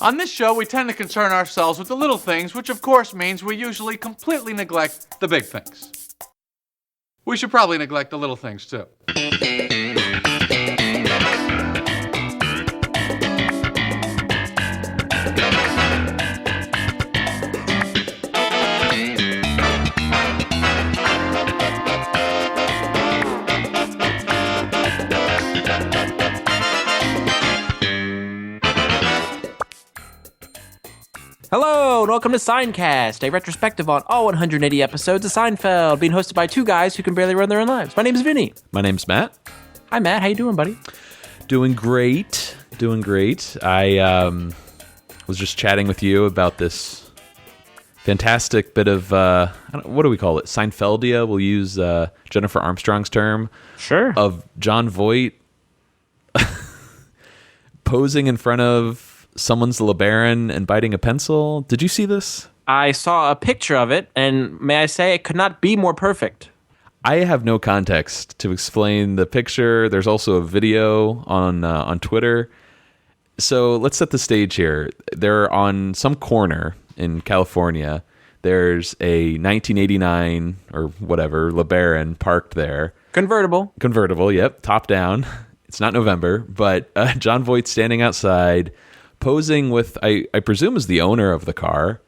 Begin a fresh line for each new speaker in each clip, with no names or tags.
On this show, we tend to concern ourselves with the little things, which of course means we usually completely neglect the big things. We should probably neglect the little things, too.
Hello, and welcome to Seincast, a retrospective on all 180 episodes of Seinfeld, being hosted by two guys who can barely run their own lives. My name's Vinny.
My name's Matt.
Hi, Matt. How you doing, buddy?
Doing great. I was just chatting with you about this fantastic bit of, what do we call it? Seinfeldia. We'll use Jennifer Armstrong's term.
Sure.
Of Jon Voight posing in front of someone's LeBaron and biting a pencil. Did you see this?
I saw a picture of it, and may I say, it could not be more perfect.
I have no context to explain the picture. There's also a video on Twitter. So let's set the stage here. They're on some corner in California. There's a 1989 or whatever LeBaron parked there. Convertible, yep, top down. It's not November, but Jon Voight standing outside, posing with, I presume is the owner of the car,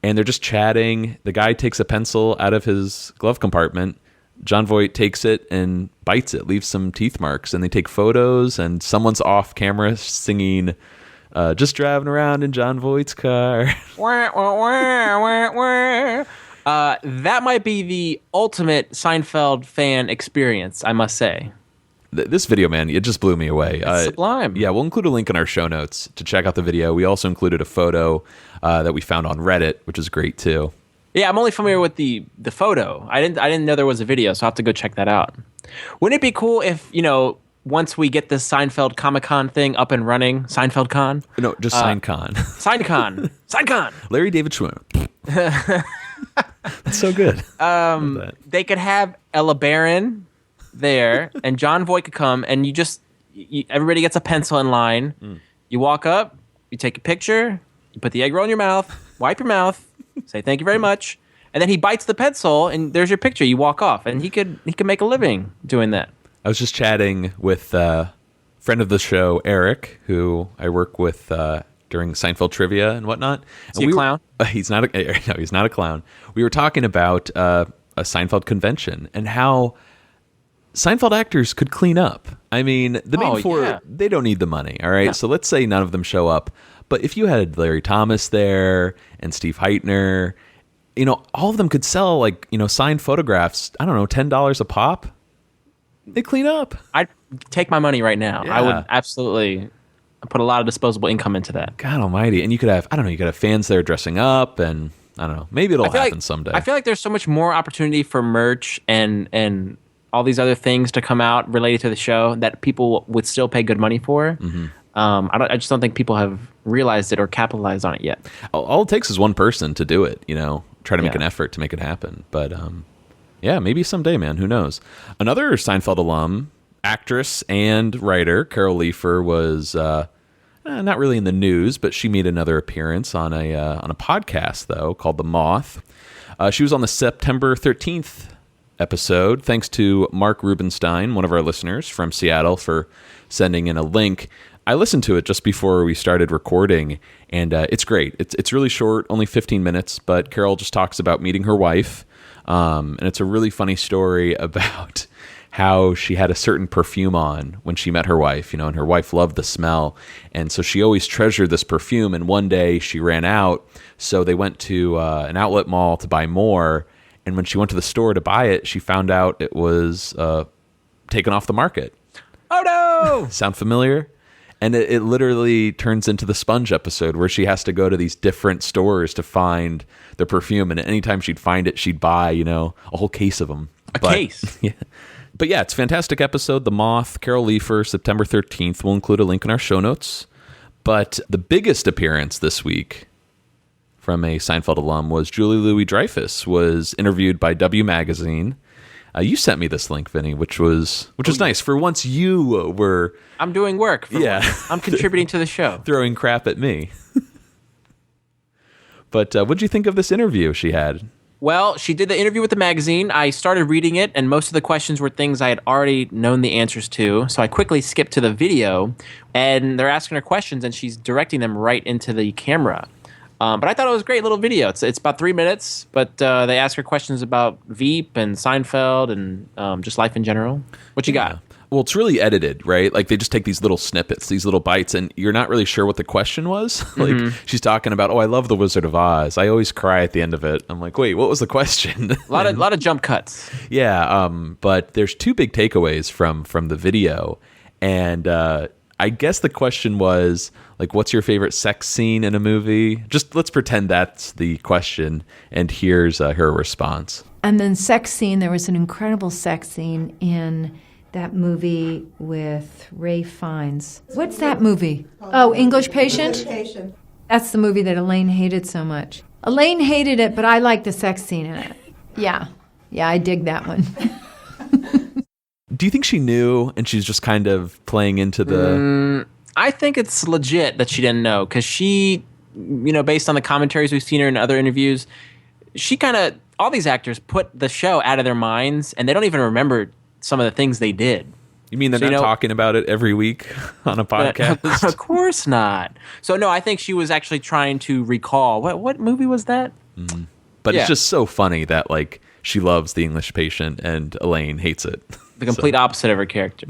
and they're just chatting. The guy takes a pencil out of his glove compartment. Jon Voight takes it and bites it, leaves some teeth marks, and they take photos, and someone's off camera singing, just driving around in Jon Voight's car.
That might be the ultimate Seinfeld fan experience, I must say.
This video, man, it just blew me away.
It's sublime.
Yeah, we'll include a link in our show notes to check out the video. We also included a photo that we found on Reddit, which is great too.
Yeah, I'm only familiar with the photo. I didn't know there was a video, so I'll have to go check that out. Wouldn't it be cool if, once we get this Seinfeld Comic-Con thing up and running, Seinfeld Con?
No, just Seincon.
Seincon.
Larry David Schwimmer. That's so good.
They could have Ella Barron there, and Jon Voight could come, and everybody gets a pencil in line. You walk up, you take a picture, you put the egg roll in your mouth, wipe your mouth, say thank you very much, and then he bites the pencil, and there's your picture. You walk off, and he could make a living doing that. I
was just chatting with a friend of the show, Eric, who I work with during Seinfeld trivia and whatnot.
Is he a clown?
He's not a clown. We were talking about a Seinfeld convention and how Seinfeld actors could clean up. I mean, the main four, they don't need the money, all right? No. So let's say none of them show up. But if you had Larry Thomas there and Steve Heitner, all of them could sell, signed photographs, I don't know, $10 a pop. They clean up.
I'd take my money right now. Yeah. I would absolutely put a lot of disposable income into that.
God almighty. And you could have, fans there dressing up, and I don't know, maybe it'll happen someday.
I feel like there's so much more opportunity for merch and all these other things to come out related to the show that people would still pay good money for. Mm-hmm. I just don't think people have realized it or capitalized on it yet.
All it takes is one person to do it, try to make an effort to make it happen. But maybe someday, man, who knows? Another Seinfeld alum, actress and writer, Carol Leifer, was not really in the news, but she made another appearance on a podcast, though, called The Moth. She was on the September 13th episode. Thanks to Mark Rubenstein, one of our listeners from Seattle, for sending in a link. I listened to it just before we started recording, and it's great. It's really short, only 15 minutes, but Carol just talks about meeting her wife, and it's a really funny story about how she had a certain perfume on when she met her wife, and her wife loved the smell, and so she always treasured this perfume, and one day she ran out, so they went to an outlet mall to buy more. And when she went to the store to buy it, she found out it was taken off the market.
Oh, no!
Sound familiar? And it literally turns into the Sponge episode where she has to go to these different stores to find the perfume. And anytime she'd find it, she'd buy, a whole case of them.
A case?
Yeah. But yeah, it's a fantastic episode. The Moth, Carol Leifer, September 13th. We'll include a link in our show notes. But the biggest appearance this week from a Seinfeld alum was Julie Louis-Dreyfus, was interviewed by W Magazine. You sent me this link, Vinny, which was nice. For once, you were
I'm doing work. I'm contributing to the show.
throwing crap at me. But what'd you think of this interview she had?
Well, she did the interview with the magazine. I started reading it, and most of the questions were things I had already known the answers to. So I quickly skipped to the video, and they're asking her questions, and she's directing them right into the camera. But I thought it was a great little video. It's about 3 minutes, but they ask her questions about Veep and Seinfeld and just life in general. What you got?
Well, it's really edited, right? Like they just take these little snippets, these little bites, and you're not really sure what the question was. Like she's talking about, I love The Wizard of Oz. I always cry at the end of it. I'm like, wait, what was the question?
A lot of jump cuts.
Yeah, but there's 2 big takeaways from the video, and I guess the question was like, what's your favorite sex scene in a movie? Just let's pretend that's the question, and here's her response.
And then sex scene, there was an incredible sex scene in that movie with Ray Fiennes. What's that movie? Oh, English Patient?
English Patient.
That's the movie that Elaine hated so much. Elaine hated it, but I liked the sex scene in it. Yeah, I dig that one.
Do you think she knew and she's just kind of playing into the...
I think it's legit that she didn't know, because she, based on the commentaries we've seen her in other interviews, she kind of, all these actors put the show out of their minds, and they don't even remember some of the things they did.
You mean they're not talking about it every week on a podcast?
Of course not. So no, I think she was actually trying to recall. What movie was that?
But it's just so funny that like she loves The English Patient and Elaine hates it.
The complete opposite of her character.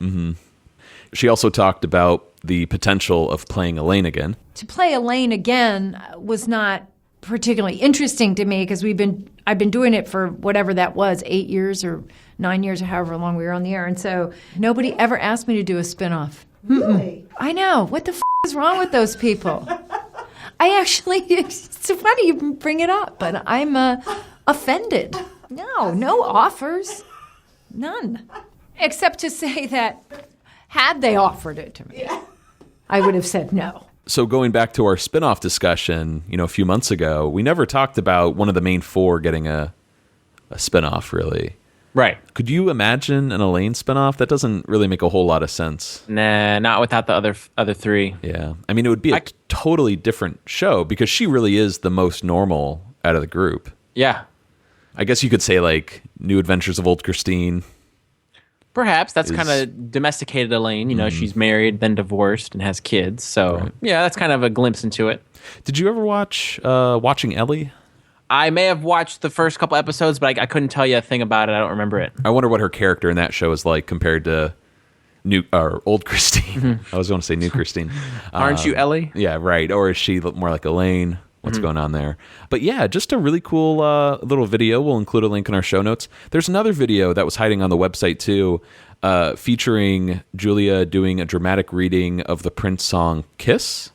She also talked about the potential of playing Elaine again.
To play Elaine again was not particularly interesting to me because I've been doing it for whatever that was, 8 years or 9 years or however long we were on the air. And so nobody ever asked me to do a spinoff.
Really?
I know. What the is wrong with those people? I actually, it's so funny you bring it up, but I'm offended. No offers. None. Except to say that had they offered it to me, I would have said no.
So going back to our spinoff discussion, a few months ago, we never talked about one of the main 4 getting a spinoff, really.
Right.
Could you imagine an Elaine spinoff? That doesn't really make a whole lot of sense.
Nah, not without the other 3.
Yeah. I mean, it would be a totally different show because she really is the most normal out of the group.
Yeah.
I guess you could say like New Adventures of Old Christine.
Perhaps that's kind of domesticated Elaine. She's married, then divorced, and has kids. So, yeah, that's kind of a glimpse into it.
Did you ever watch Watching Ellie?
I may have watched the first couple episodes, but I couldn't tell you a thing about it. I don't remember it.
I wonder what her character in that show is like compared to Old Christine. I was going to say New Christine.
Aren't you Ellie?
Yeah, right. Or is she more like Elaine? What's going on there? But yeah, just a really cool little video. We'll include a link in our show notes. There's another video that was hiding on the website too, featuring Julia doing a dramatic reading of the Prince song "Kiss."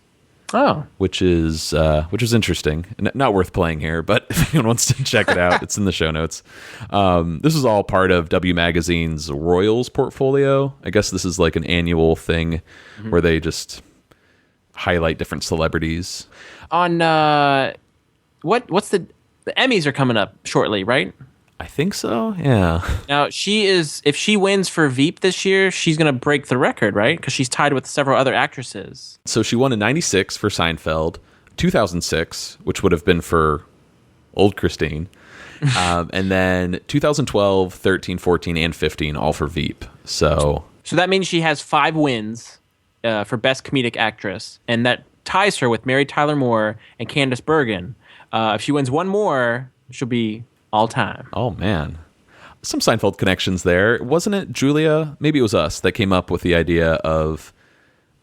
Oh,
which is interesting. Not worth playing here, but if anyone wants to check it out, it's in the show notes. This is all part of W Magazine's Royals portfolio. I guess this is like an annual thing where they just highlight different celebrities.
On what's the Emmys are coming up shortly, right?
I think so. Yeah.
Now if she wins for Veep this year, she's gonna break the record, right? Because she's tied with several other actresses.
So she won in '96 for Seinfeld, 2006, which would have been for Old Christine, and then 2012, 13, 14, and 15, all for Veep. So
that means she has 5 wins for Best Comedic Actress, and that ties her with Mary Tyler Moore and Candice Bergen. If she wins one more, she'll be all time.
Oh, man. Some Seinfeld connections there. Wasn't it Julia? Maybe it was us that came up with the idea of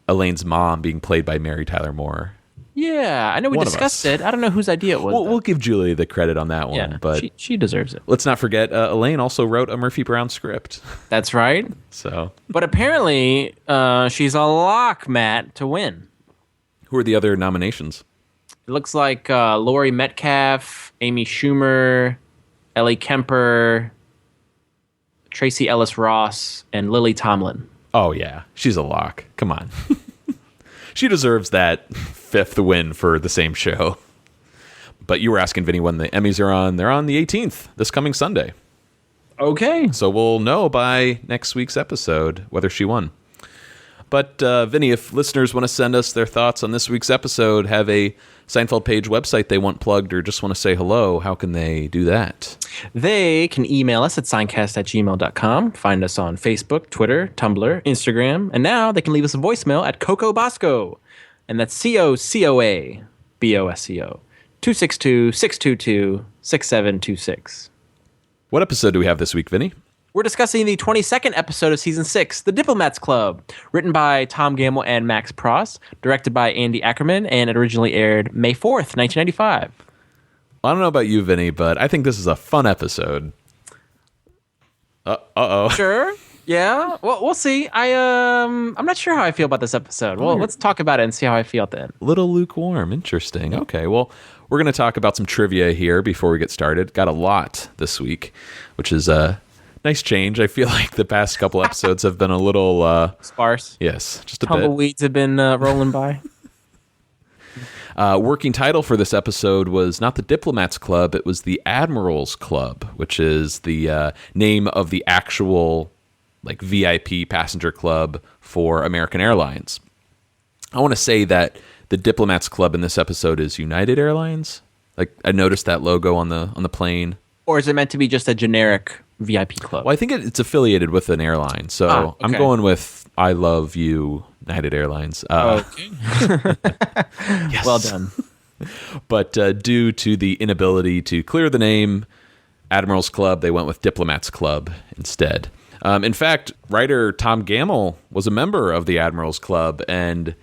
Elaine's mom being played by Mary Tyler Moore.
Yeah, I know we discussed it. I don't know whose idea it was.
We'll give Julia the credit on that one.
Yeah,
but
she deserves it.
Let's not forget, Elaine also wrote a Murphy Brown script.
That's right.
But
apparently, she's a lock, Matt, to win.
Who are the other nominations?
It looks like Laurie Metcalf, Amy Schumer, Ellie Kemper, Tracy Ellis Ross, and Lily Tomlin.
Oh, yeah. She's a lock. Come on. She deserves that 5th win for the same show. But you were asking Vinny when the Emmys are on. They're on the 18th, this coming Sunday.
Okay.
So we'll know by next week's episode whether she won. But, Vinny, if listeners want to send us their thoughts on this week's episode, have a Seinfeld page website they want plugged, or just want to say hello, how can they do that?
They can email us at seincast@gmail.com, find us on Facebook, Twitter, Tumblr, Instagram, and now they can leave us a voicemail at Coco Bosco, and that's COCOA BOSCO 262-622-6726.
What episode do we have this week, Vinny?
We're discussing the 22nd episode of Season 6, The Diplomats Club, written by Tom Gamble and Max Pross, directed by Andy Ackerman, and it originally aired May 4th, 1995.
I don't know about you, Vinny, but I think this is a fun episode. Uh-oh.
Sure. Yeah. Well, we'll see. I'm not sure how I feel about this episode. Well, let's talk about it and see how I feel at the end.
Little lukewarm. Interesting. Okay, well, we're going to talk about some trivia here before we get started. Got a lot this week, which is a nice change. I feel like the past couple episodes have been a little...
sparse.
Yes, just a bit.
Tumbleweeds have been rolling by.
Working title for this episode was not the Diplomats Club, it was the Admirals Club, which is the name of the actual VIP passenger club for American Airlines. I want to say that the Diplomats Club in this episode is United Airlines. I noticed that logo on the plane.
Or is it meant to be just a generic VIP club?
Well, I think it's affiliated with an airline, so
okay.
I'm going with I Love You, United Airlines.
Okay.
Yes.
Well done.
But due to the inability to clear the name Admirals Club, they went with Diplomats Club instead. In fact, writer Tom Gamble was a member of the Admirals Club, and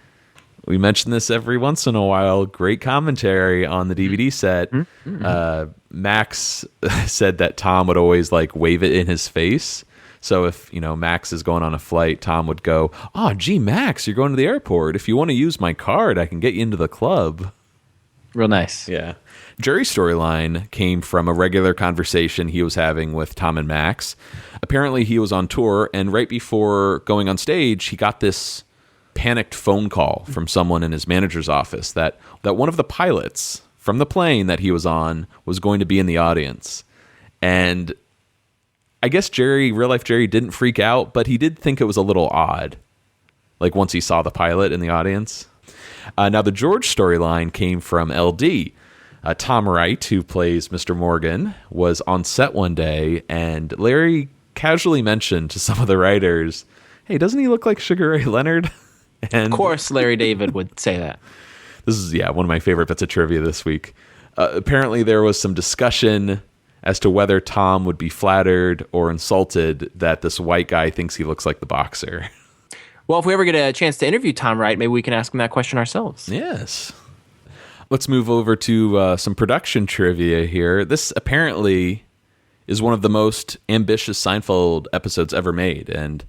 we mention this every once in a while. Great commentary on the DVD set. Mm-hmm. Max said that Tom would always wave it in his face. So if, Max is going on a flight, Tom would go, "Oh, gee, Max, you're going to the airport. If you want to use my card, I can get you into the club."
Real nice.
Yeah. Jerry's storyline came from a regular conversation he was having with Tom and Max. Apparently he was on tour, and right before going on stage, he got this panicked phone call from someone in his manager's office that one of the pilots from the plane that he was on was going to be in the audience. And I guess real life Jerry didn't freak out, but he did think it was a little odd, once he saw the pilot in the audience. Now the George storyline came from LD. Tom Wright, who plays Mr. Morgan, was on set one day, and Larry casually mentioned to some of the writers, "Hey, doesn't he look like Sugar Ray Leonard?" And
of course, Larry David would say that.
This is, one of my favorite bits of trivia this week. Apparently, there was some discussion as to whether Tom would be flattered or insulted that this white guy thinks he looks like the boxer.
Well, if we ever get a chance to interview Tom Wright, maybe we can ask him that question ourselves.
Yes. Let's move over to some production trivia here. This apparently is one of the most ambitious Seinfeld episodes ever made, and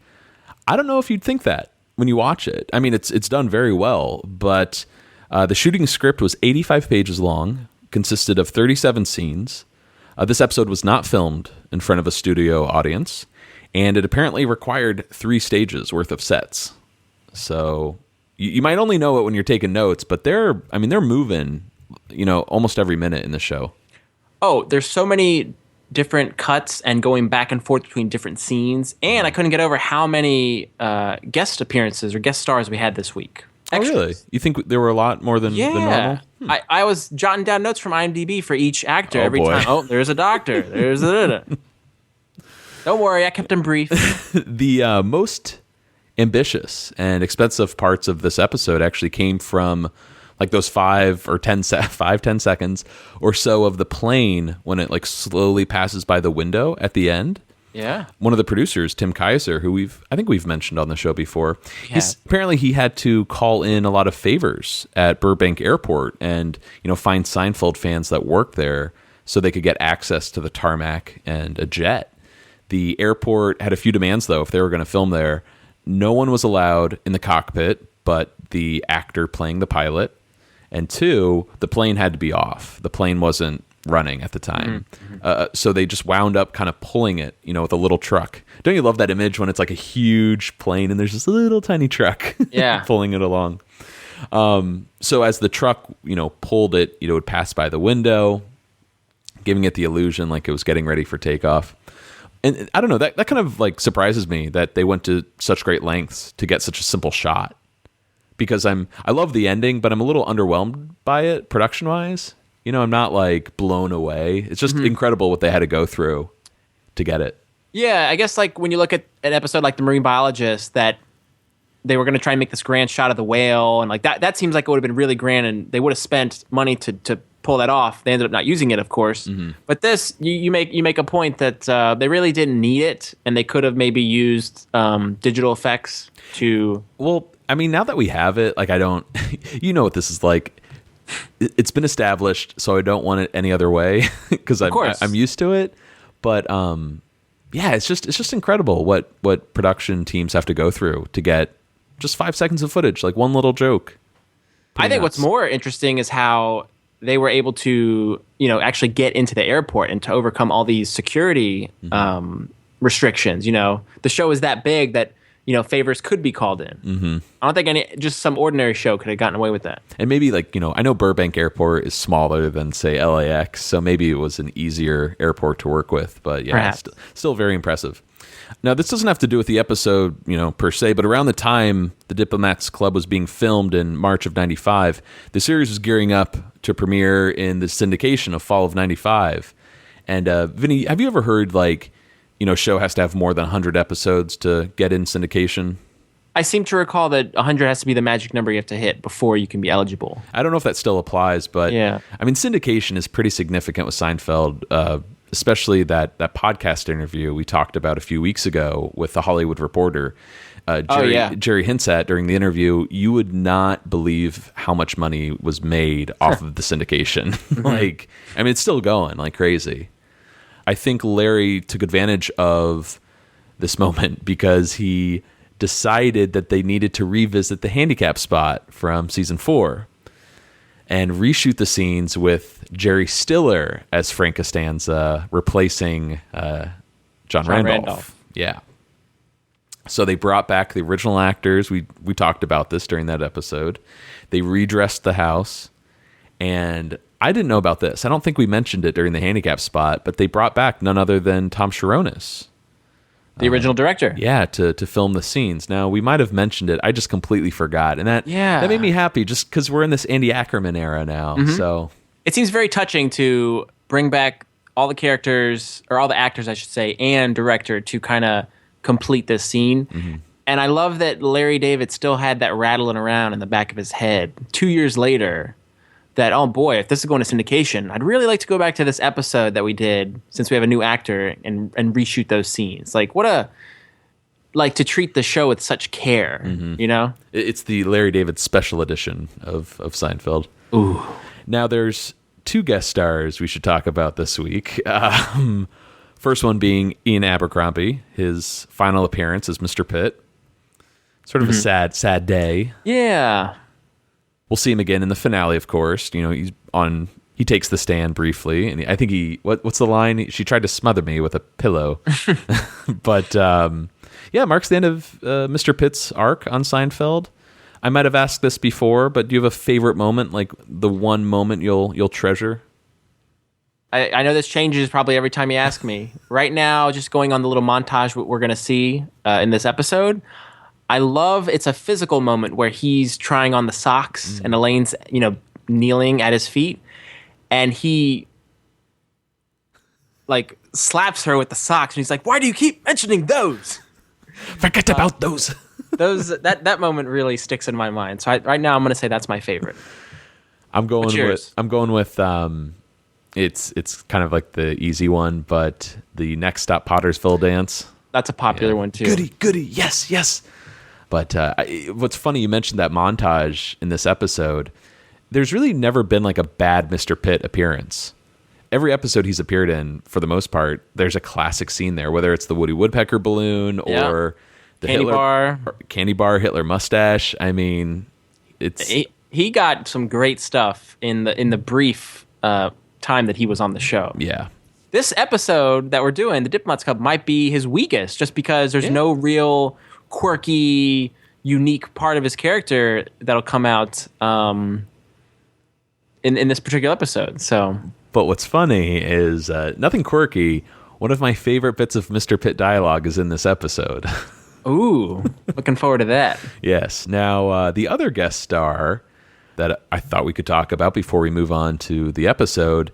I don't know if you'd think that when you watch it. I mean, it's done very well, but the shooting script was 85 pages long, consisted of 37 scenes. This episode was not filmed in front of a studio audience, and it apparently required 3 stages worth of sets. So you might only know it when you're taking notes, but they're moving, almost every minute in the show. Oh,
there's so many different cuts and going back and forth between different scenes, and I couldn't get over how many guest appearances or guest stars we had this week. Extras.
Oh, really? You think there were a lot more than normal?
I was jotting down notes from IMDb for each actor every time. Oh, there's a doctor. There's a... Don't worry, I kept them brief.
The most ambitious and expensive parts of this episode actually came from those 10 seconds or so of the plane when it slowly passes by the window at the end.
Yeah.
One of the producers, Tim Kaiser, who I think we've mentioned on the show before, apparently he had to call in a lot of favors at Burbank Airport and, find Seinfeld fans that worked there so they could get access to the tarmac and a jet. The airport had a few demands, though, if they were going to film there. No one was allowed in the cockpit but the actor playing the pilot. And 2, the plane had to be off. The plane wasn't running at the time. Mm-hmm. So they just wound up kind of pulling it, with a little truck. Don't you love that image when it's a huge plane and there's just a little tiny truck pulling it along? So as the truck, pulled it, it would pass by the window, giving it the illusion like it was getting ready for takeoff. And I don't know, that kind of like surprises me that they went to such great lengths to get such a simple shot. Because I love the ending, but I'm a little underwhelmed by it production wise. You know, I'm not like blown away. It's just incredible what they had to go through to get it.
Yeah, I guess like when you look at an episode like The Marine Biologist, that they were going to try and make this grand shot of the whale, and like that seems like it would have been really grand, and they would have spent money to pull that off. They ended up not using it, of course. But this, you make a point that they really didn't need it, and they could have maybe used digital effects to.
Well, I mean, now that we have it, like I don't, you know what this is like. It's been established, so I don't want it any other way because I'm used to it. But yeah, it's just incredible what production teams have to go through to get just 5 seconds of footage, like one little joke.
I think what's more interesting is how they were able to, actually get into the airport and to overcome all these security restrictions. The show is that big that favors could be called in. I don't think just some ordinary show could have gotten away with that. And
maybe I know Burbank Airport is smaller than say LAX, so maybe it was an easier airport to work with. But yeah, it's still very impressive. Now, this doesn't have to do with the episode, per se, but around the time the Diplomats Club was being filmed in March of 95, the series was gearing up to premiere in the syndication of fall of 95. And Vinny, have you ever heard show has to have more than 100 episodes to get in syndication?
I seem to recall that 100 has to be the magic number you have to hit before you can be eligible.
I don't know if that still applies, but yeah. I mean, syndication is pretty significant with Seinfeld, especially that podcast interview we talked about a few weeks ago with the Hollywood Reporter. Jerry hints at during the interview, you would not believe how much money was made off of the syndication. It's still going like crazy. I think Larry took advantage of this moment because he decided that they needed to revisit the handicap spot from season 4 and reshoot the scenes with Jerry Stiller as Frank Costanza replacing John Randolph. Yeah. So they brought back the original actors. We talked about this during that episode. They redressed the house, and I didn't know about this. I don't think we mentioned it during the handicap spot, but they brought back none other than Tom Sharonis,
the original director.
Yeah, to film the scenes. Now, we might have mentioned it. I just completely forgot. And that made me happy just because we're in this Andy Ackerman era now. So
it seems very touching to bring back all the characters, or all the actors, I should say, and director to kind of complete this scene. And I love that Larry David still had that rattling around in the back of his head 2 years later. That, oh boy, if this is going to syndication, I'd really like to go back to this episode that we did since we have a new actor and reshoot those scenes. To treat the show with such care,
It's the Larry David special edition of Seinfeld.
Ooh.
Now there's 2 guest stars we should talk about this week. First one being Ian Abercrombie, his final appearance as Mr. Pitt. Sort of a sad day.
Yeah.
We'll see him again in the finale, of course. He takes the stand briefly, and I think what's the line? She tried to smother me with a pillow. But marks the end of Mr. Pitt's arc on Seinfeld. I might have asked this before, but do you have a favorite moment, like the one moment you'll treasure?
I know this changes probably every time you ask me. Right now, just going on the little montage what we're going to see in this episode, I love it's a physical moment where he's trying on the socks and Elaine's, kneeling at his feet, and he slaps her with the socks, and he's like, "Why do you keep mentioning those?
Forget about those."
That moment really sticks in my mind. So right now I'm going to say that's my favorite.
I'm going with it's kind of like the easy one, but the Next Stop Pottersville dance.
That's a popular one too.
Goody, yes. But what's funny, you mentioned that montage in this episode. There's really never been like a bad Mr. Pitt appearance. Every episode he's appeared in, for the most part, there's a classic scene there, whether it's the Woody Woodpecker balloon or the candy bar, Hitler mustache. I mean,
he got some great stuff in the brief time that he was on the show.
Yeah.
This episode that we're doing, the Diplomats Club, might be his weakest, just because there's no real quirky, unique part of his character that'll come out in this particular episode. So,
but what's funny is nothing quirky. One of my favorite bits of Mr. Pitt dialogue is in this episode.
Ooh, looking forward to that.
Yes. Now, the other guest star that I thought we could talk about before we move on to the episode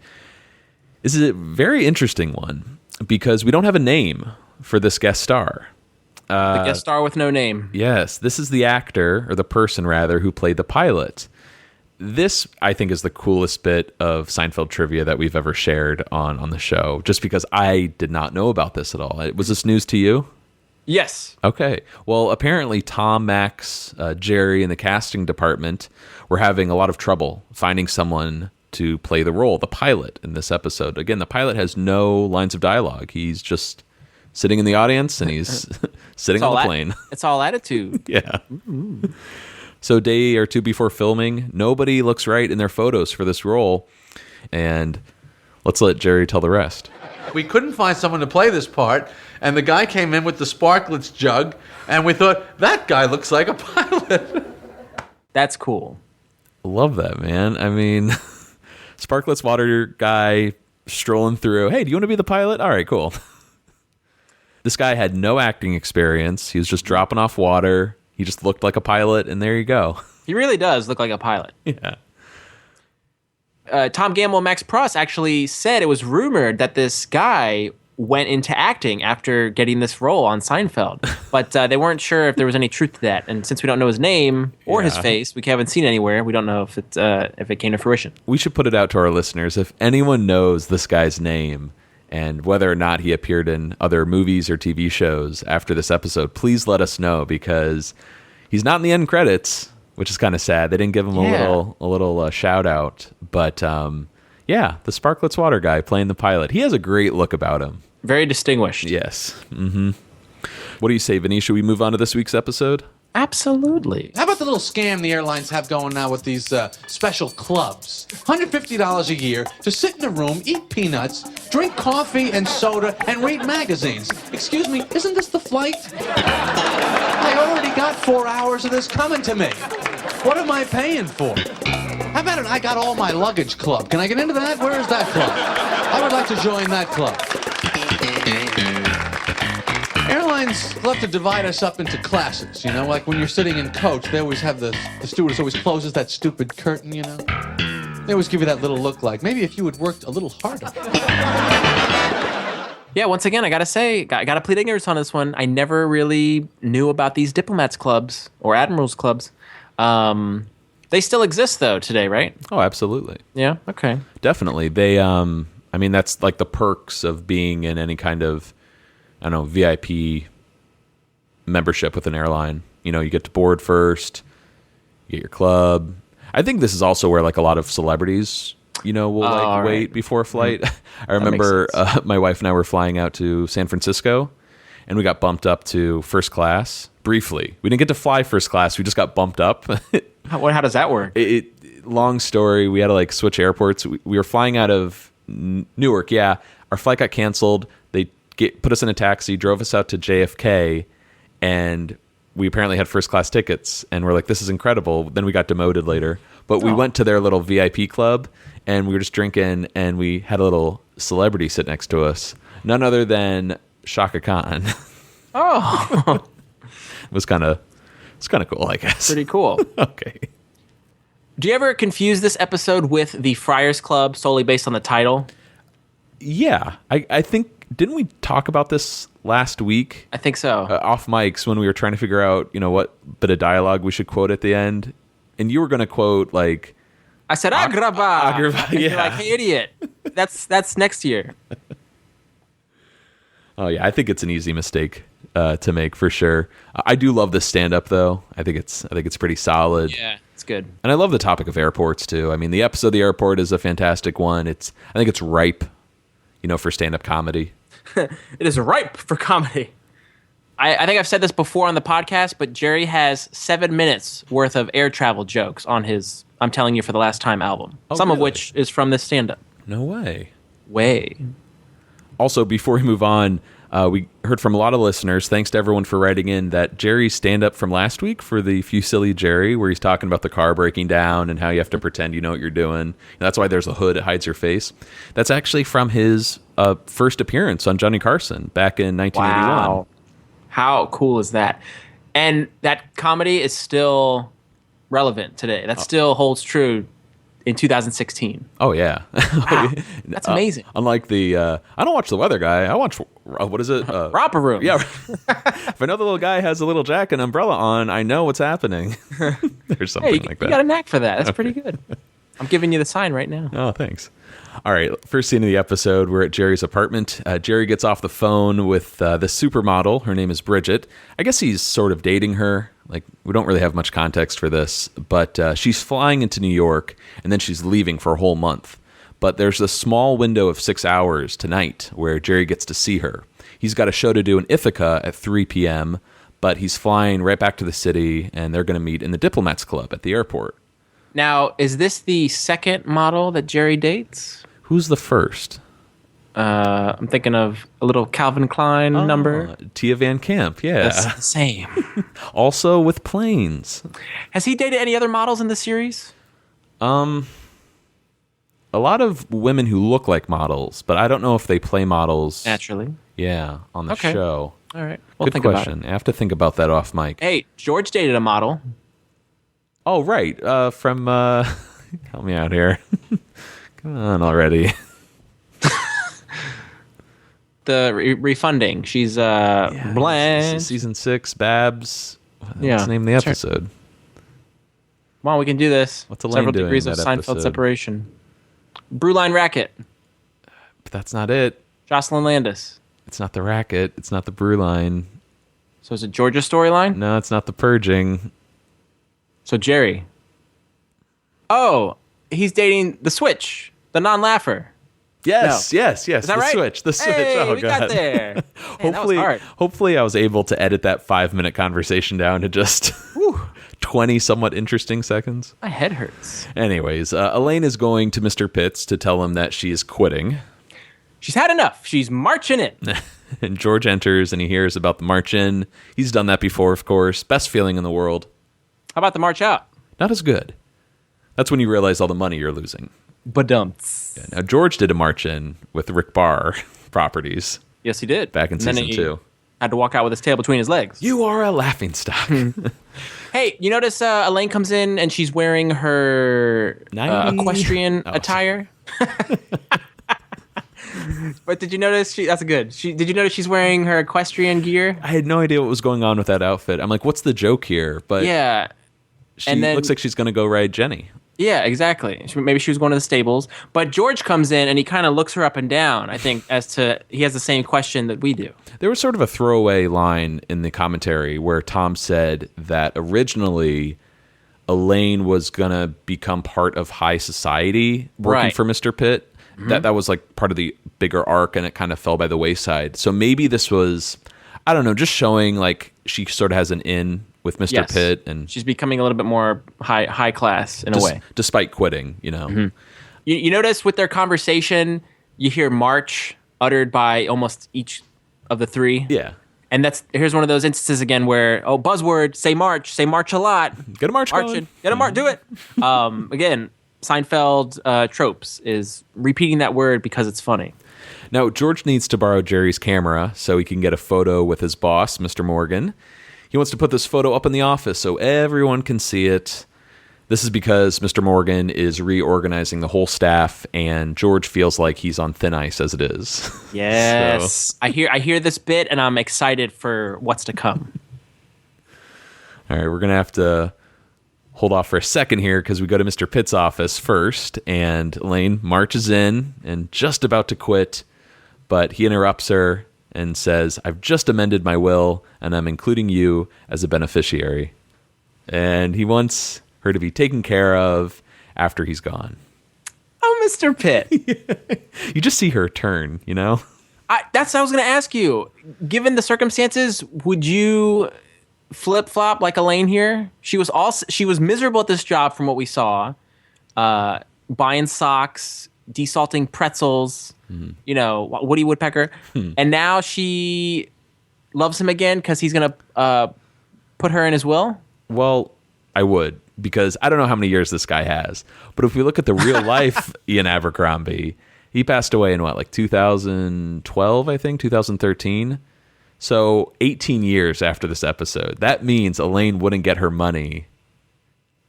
is a very interesting one because we don't have a name for this guest star.
The guest star with no name.
Yes, this is the actor, or the person rather, who played the pilot. This, I think, is the coolest bit of Seinfeld trivia that we've ever shared on the show, just because I did not know about this at all. Was this news to you?
Yes.
Okay. Well, apparently Tom, Max, Jerry, and the casting department were having a lot of trouble finding someone to play the role, the pilot, in this episode. Again, the pilot has no lines of dialogue. He's just sitting in the audience, and he's sitting on the plane.
It's all attitude.
Yeah. So day or two before filming, nobody looks right in their photos for this role. And let's let Jerry tell the rest.
We couldn't find someone to play this part, and the guy came in with the Sparkletts jug, and we thought, that guy looks like a pilot.
That's cool.
Love that, man. I mean, Sparkletts water guy strolling through. Hey, do you want to be the pilot? All right, cool. This guy had no acting experience. He was just dropping off water. He just looked like a pilot, and there you go.
He really does look like a pilot.
Yeah.
Tom Gamble and Max Pross actually said it was rumored that this guy went into acting after getting this role on Seinfeld, but they weren't sure if there was any truth to that. And since we don't know his name or his face, we haven't seen it anywhere. We don't know if it came to fruition.
We should put it out to our listeners. If anyone knows this guy's name and whether or not he appeared in other movies or TV shows after this episode, please let us know, because he's not in the end credits, which is kind of sad. They didn't give him a little shout out, but yeah, the Sparkletts water guy playing the pilot. He has a great look about him.
Very distinguished.
Yes. Mm-hmm. What do you say, Vinny? Should we move on to this week's episode?
Absolutely.
How about the little scam the airlines have going now with these special clubs? $150 a year to sit in a room, eat peanuts, drink coffee and soda, and read magazines. Excuse me, isn't this the flight? I already got 4 hours of this coming to me. What am I paying for? How about it? I got all my luggage club. Can I get into that? Where is that club? I would like to join that club. Airlines love to divide us up into classes, you know, like when you're sitting in coach, they always have the stewardess always closes that stupid curtain, you know. They always give you that little look like, maybe if you had worked a little harder.
Yeah, once again, I gotta say, I gotta plead ignorance on this one. I never really knew about these diplomats clubs or admirals clubs. They still exist though today, right?
Oh, absolutely.
Yeah. Okay.
Definitely. They, I mean, that's like the perks of being in any kind of, I don't know, VIP membership with an airline. You know, you get to board first, you get your club. I think this is also where like a lot of celebrities, you know, will wait before a flight. Mm-hmm. I remember my wife and I were flying out to San Francisco, and we got bumped up to first class briefly. We didn't get to fly first class. We just got bumped up.
How does that work?
Long story. We had to like switch airports. We were flying out of Newark. Yeah. Our flight got canceled. They put us in a taxi, drove us out to JFK, and we apparently had first class tickets. And we're like, this is incredible. Then we got demoted later. But we went to their little VIP club, and we were just drinking, and we had a little celebrity sit next to us. None other than Shaka Khan.
Oh.
It's kind of cool, I guess.
Pretty cool.
Okay.
Do you ever confuse this episode with the Friars Club solely based on the title?
Yeah. I think, didn't we talk about this last week?
I think so.
Off mics when we were trying to figure out, you know, what bit of dialogue we should quote at the end. And you were going to quote, like...
I said, Agrabah.
Agrabah, yeah.
You're like, hey, idiot. That's next year.
Oh, yeah. I think it's an easy mistake to make, for sure. I do love this stand-up, though. I think it's pretty solid.
Yeah, it's good.
And I love the topic of airports, too. I mean, the episode of the airport is a fantastic one. I think it's ripe, you know, for stand-up comedy.
It is ripe for comedy. I think I've said this before on the podcast, but Jerry has 7 minutes worth of air travel jokes on his I'm Telling You for the Last Time album. Some of which is from this stand-up.
No way.
Way.
Also, before we move on, We heard from a lot of listeners. Thanks to everyone for writing in that Jerry's stand-up from last week for the Fusilli Jerry, where he's talking about the car breaking down and how you have to pretend you know what you're doing. And that's why there's a hood that hides your face. That's actually from his first appearance on Johnny Carson back in 1981.
Wow. How cool is that? And that comedy is still relevant today. That still holds true in 2016.
Oh, yeah.
Wow. That's amazing.
Unlike the, I don't watch The Weather Guy. I watch, what is it?
Romper Room.
Yeah. If I know the little guy has a little jacket and umbrella on, I know what's happening. There's something like that.
You got a knack for that. That's pretty good. I'm giving you the sign right now.
Oh, thanks. All right, first scene of the episode, we're at Jerry's apartment. Jerry gets off the phone with the supermodel. Her name is Bridget. I guess he's sort of dating her. Like, we don't really have much context for this, but she's flying into New York, and then she's leaving for a whole month. But there's a small window of 6 hours tonight where Jerry gets to see her. He's got a show to do in Ithaca at 3 p.m., but he's flying right back to the city, and they're going to meet in the Diplomats Club at the airport.
Now, is this the second model that Jerry dates?
Who's the first?
I'm thinking of a little Calvin Klein number.
Tia Van Camp, yeah.
That's the same.
Also with planes.
Has he dated any other models in the series?
A lot of women who look like models, but I don't know if they play models.
Naturally.
Yeah, on the show.
All right. We'll
Good
think
question.
about it.
I have to think about that off mic.
Hey, George dated a model.
Oh, right. From, help me out here. Come on already.
The refunding. She's bland.
Season 6, Babs.
Yeah,
Let's name the
sure.
episode.
Come on, we can do this.
What's Elaine
Several
doing
degrees
in
of
that
Seinfeld
episode?
separation. Brewline Racket.
But that's not it.
Jocelyn Landis.
It's not the racket. It's not the brew line.
So is it Georgia storyline?
No, it's not the purging.
So Jerry. Oh, he's dating the Switch, the non-laugher.
Yes,
No.
yes.
Is that
the
right?
Switch. The Switch.
Hey,
Oh,
we
God.
got there. Man,
Hopefully,
that was hard.
hopefully I was able to edit that 5-minute conversation down to just 20 somewhat interesting seconds.
My head hurts.
Anyways, Elaine is going to Mr. Pitt's to tell him that she is quitting.
She's had enough. She's marching in.
And George enters and he hears about the march in. He's done that before, of course. Best feeling in the world.
How about the march out?
Not as good. That's when you realize all the money you're losing.
Badumps.
Yeah, now, George did a march in with Rick Barr Properties
Yes, he did.
back in
And then
season
he
2.
Had to walk out with his tail between his legs.
You are a laughingstock.
Hey, you notice Elaine comes in and she's wearing her
90?
equestrian
Oh,
attire? But did you notice that's good. Did you notice she's wearing her equestrian gear?
I had no idea what was going on with that outfit. I'm like, what's the joke here? But
Yeah.
she
and then-
looks like she's going to go ride Jenny.
Yeah, exactly. Maybe she was going to the stables. But George comes in and he kind of looks her up and down, I think, he has the same question that we do.
There was sort of a throwaway line in the commentary where Tom said that originally Elaine was going to become part of high society working
Right.
for Mr. Pitt. That was like part of the bigger arc, and it kind of fell by the wayside. So maybe this was, I don't know, just showing like she sort of has an in with Mr.
Yes.
Pitt, and
She's becoming a little bit more high class in a way.
despite quitting, you know.
You notice with their conversation, you hear march uttered by almost each of the three.
Yeah.
And here's one of those instances again where, buzzword, say march a lot.
Get a march going.
Marching. Get a march, do it. Again, Seinfeld tropes is repeating that word because it's funny.
Now, George needs to borrow Jerry's camera so he can get a photo with his boss, Mr. Morgan. He wants to put this photo up in the office so everyone can see it. This is because Mr. Morgan is reorganizing the whole staff, and George feels like he's on thin ice as it is.
Yes.
So-
I hear this bit and I'm excited for what's to come.
All right, we're going to have to hold off for a second here because we go to Mr. Pitt's office first, and Elaine marches in and just about to quit, but he interrupts her and says, I've just amended my will, and I'm including you as a beneficiary. And he wants her to be taken care of after he's gone.
Oh, Mr. Pitt.
You just see her turn, you know?
That's what I was going to ask you. Given the circumstances, would you flip-flop like Elaine here? She was miserable at this job from what we saw. Buying socks, desalting pretzels, Woody Woodpecker. And now she loves him again because he's going to put her in his will?
Well, I would, because I don't know how many years this guy has. But if we look at the real life Ian Abercrombie, he passed away in 2012, I think, 2013. So 18 years after this episode. That means Elaine wouldn't get her money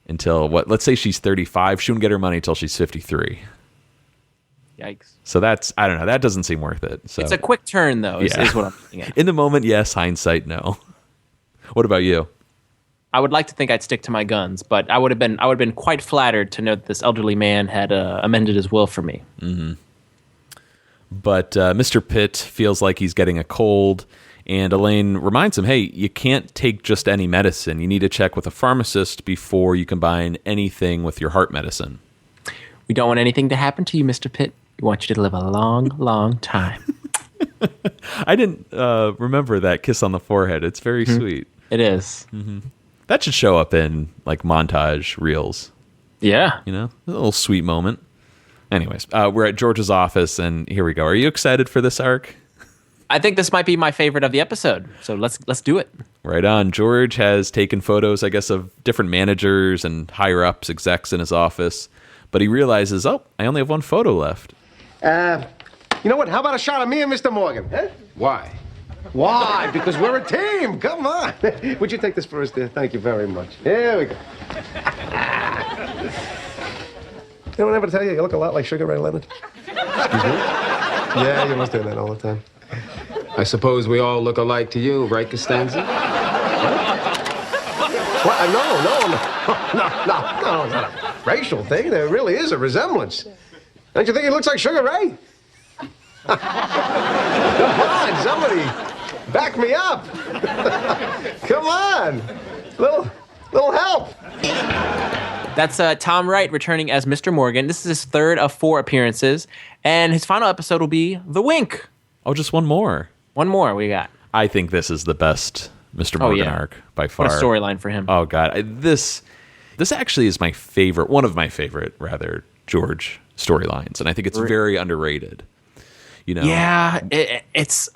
until, let's say she's 35. She wouldn't get her money until she's 53.
Yikes.
So I don't know. That doesn't seem worth it. So
it's a quick turn, though, is what I'm thinking at.
In the moment, yes. Hindsight, no. What about you?
I would like to think I'd stick to my guns, but I would have been quite flattered to know that this elderly man had amended his will for me.
Mm-hmm. But Mr. Pitt feels like he's getting a cold, and Elaine reminds him, hey, you can't take just any medicine. You need to check with a pharmacist before you combine anything with your heart medicine.
We don't want anything to happen to you, Mr. Pitt. We want you to live a long, long time.
I didn't remember that kiss on the forehead. It's very sweet.
It is.
Mm-hmm. That should show up in montage reels.
Yeah.
A little sweet moment. Anyways, we're at George's office, and here we go. Are you excited for this arc?
I think this might be my favorite of the episode, so let's do it.
Right on. George has taken photos, I guess, of different managers and higher-ups, execs in his office, but he realizes, I only have one photo left.
You know what? How about a shot of me and Mr. Morgan? Huh?
Why?
Why? Because we're a team. Come on. Would you take this for us, dear? Thank you very much. Here we go. You know, I never tell you look a lot like Sugar Ray Leonard. Excuse me? Yeah, you must do that all the time.
I suppose we all look alike to you, right, Costanza?
What? No, it's not a racial thing. There really is a resemblance. Don't you think he looks like Sugar Ray? Come on, somebody back me up. Come on. Little help.
That's Tom Wright returning as Mr. Morgan. This is his third of 4 appearances, and his final episode will be The Wink.
Oh, just one more.
One more we got.
I think this is the best Mr. Morgan arc by far.
What a storyline for him.
Oh, God. This actually is one of my favorite, George storylines, and I think it's very underrated.
Yeah, it's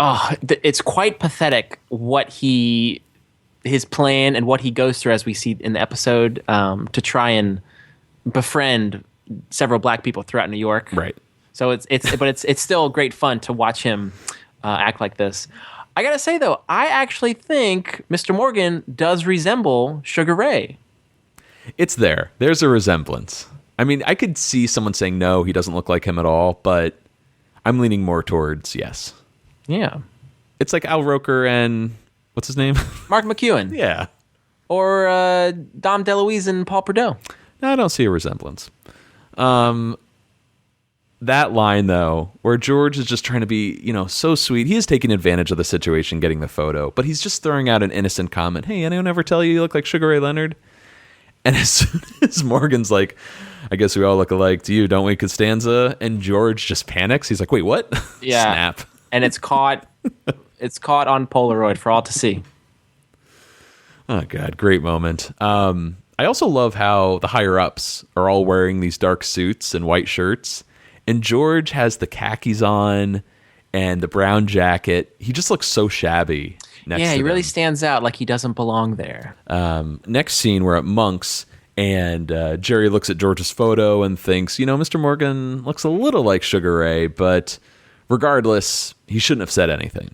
quite pathetic what his plan and what he goes through, as we see in the episode, to try and befriend several black people throughout New York.
Right.
So it's still great fun to watch him act like this. I gotta say though, I actually think Mr. Morgan does resemble Sugar Ray.
It's there. There's a resemblance. I mean, I could see someone saying no, he doesn't look like him at all, but I'm leaning more towards yes.
Yeah.
It's like Al Roker and what's his name?
Mark McEwen.
Yeah.
Or Dom DeLuise and Paul Perdeau.
No, I don't see a resemblance. That line, though, where George is just trying to be, so sweet. He is taking advantage of the situation, getting the photo, but he's just throwing out an innocent comment. Hey, anyone ever tell you look like Sugar Ray Leonard? And as soon as Morgan's like, I guess we all look alike to you, don't we, Costanza? And George just panics. He's like, wait, what?
Yeah.
Snap.
And it's caught on Polaroid for all to see.
Oh, God. Great moment. I also love how the higher-ups are all wearing these dark suits and white shirts. And George has the khakis on and the brown jacket. He just looks so shabby next to
he really
them.
stands out like he doesn't belong there.
Next scene, we're at Monk's, and Jerry looks at George's photo and thinks, Mr. Morgan looks a little like Sugar Ray, but regardless, he shouldn't have said anything.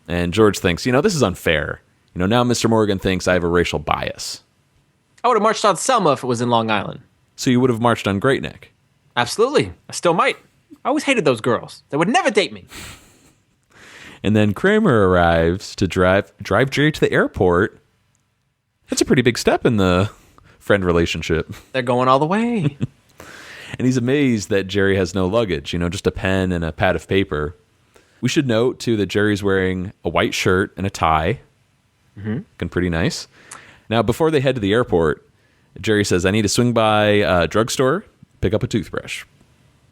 And George thinks, this is unfair. Now Mr. Morgan thinks I have a racial bias.
I would have marched on Selma if it was in Long Island.
So you would have marched on Great Neck?
Absolutely. I still might. I always hated those girls. They would never date me.
And then Kramer arrives to drive Jerry to the airport. That's a pretty big step in the friend relationship.
They're going all the way.
And he's amazed that Jerry has no luggage, just a pen and a pad of paper. We should note, too, that Jerry's wearing a white shirt and a tie. Mm-hmm. Looking pretty nice. Now, before they head to the airport, Jerry says, I need to swing by a drugstore, pick up a toothbrush.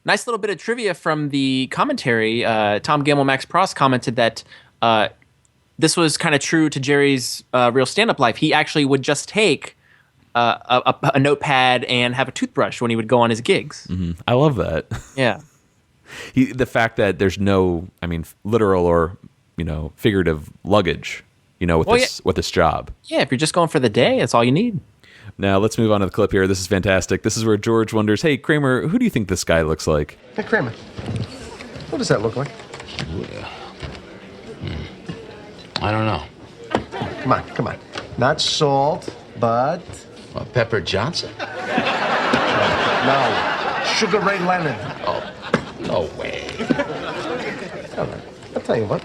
Nice little bit of trivia from the commentary. Tom Gamble, Max Pross commented that this was kind of true to Jerry's real stand-up life. He actually would just take a notepad and have a toothbrush when he would go on his gigs.
I love that.
Yeah.
The fact that there's no, literal or, figurative luggage, with this job.
Yeah, if you're just going for the day, that's all you need.
Now, let's move on to the clip here. This is fantastic. This is where George wonders, hey, Kramer, who do you think this guy looks like?
Hey, Kramer, what does that look like?
I don't know.
Come on. Not salt, but...
Well, Pepper Johnson?
No. Sugar Ray Leonard.
Oh, no way.
All right. I'll tell you what.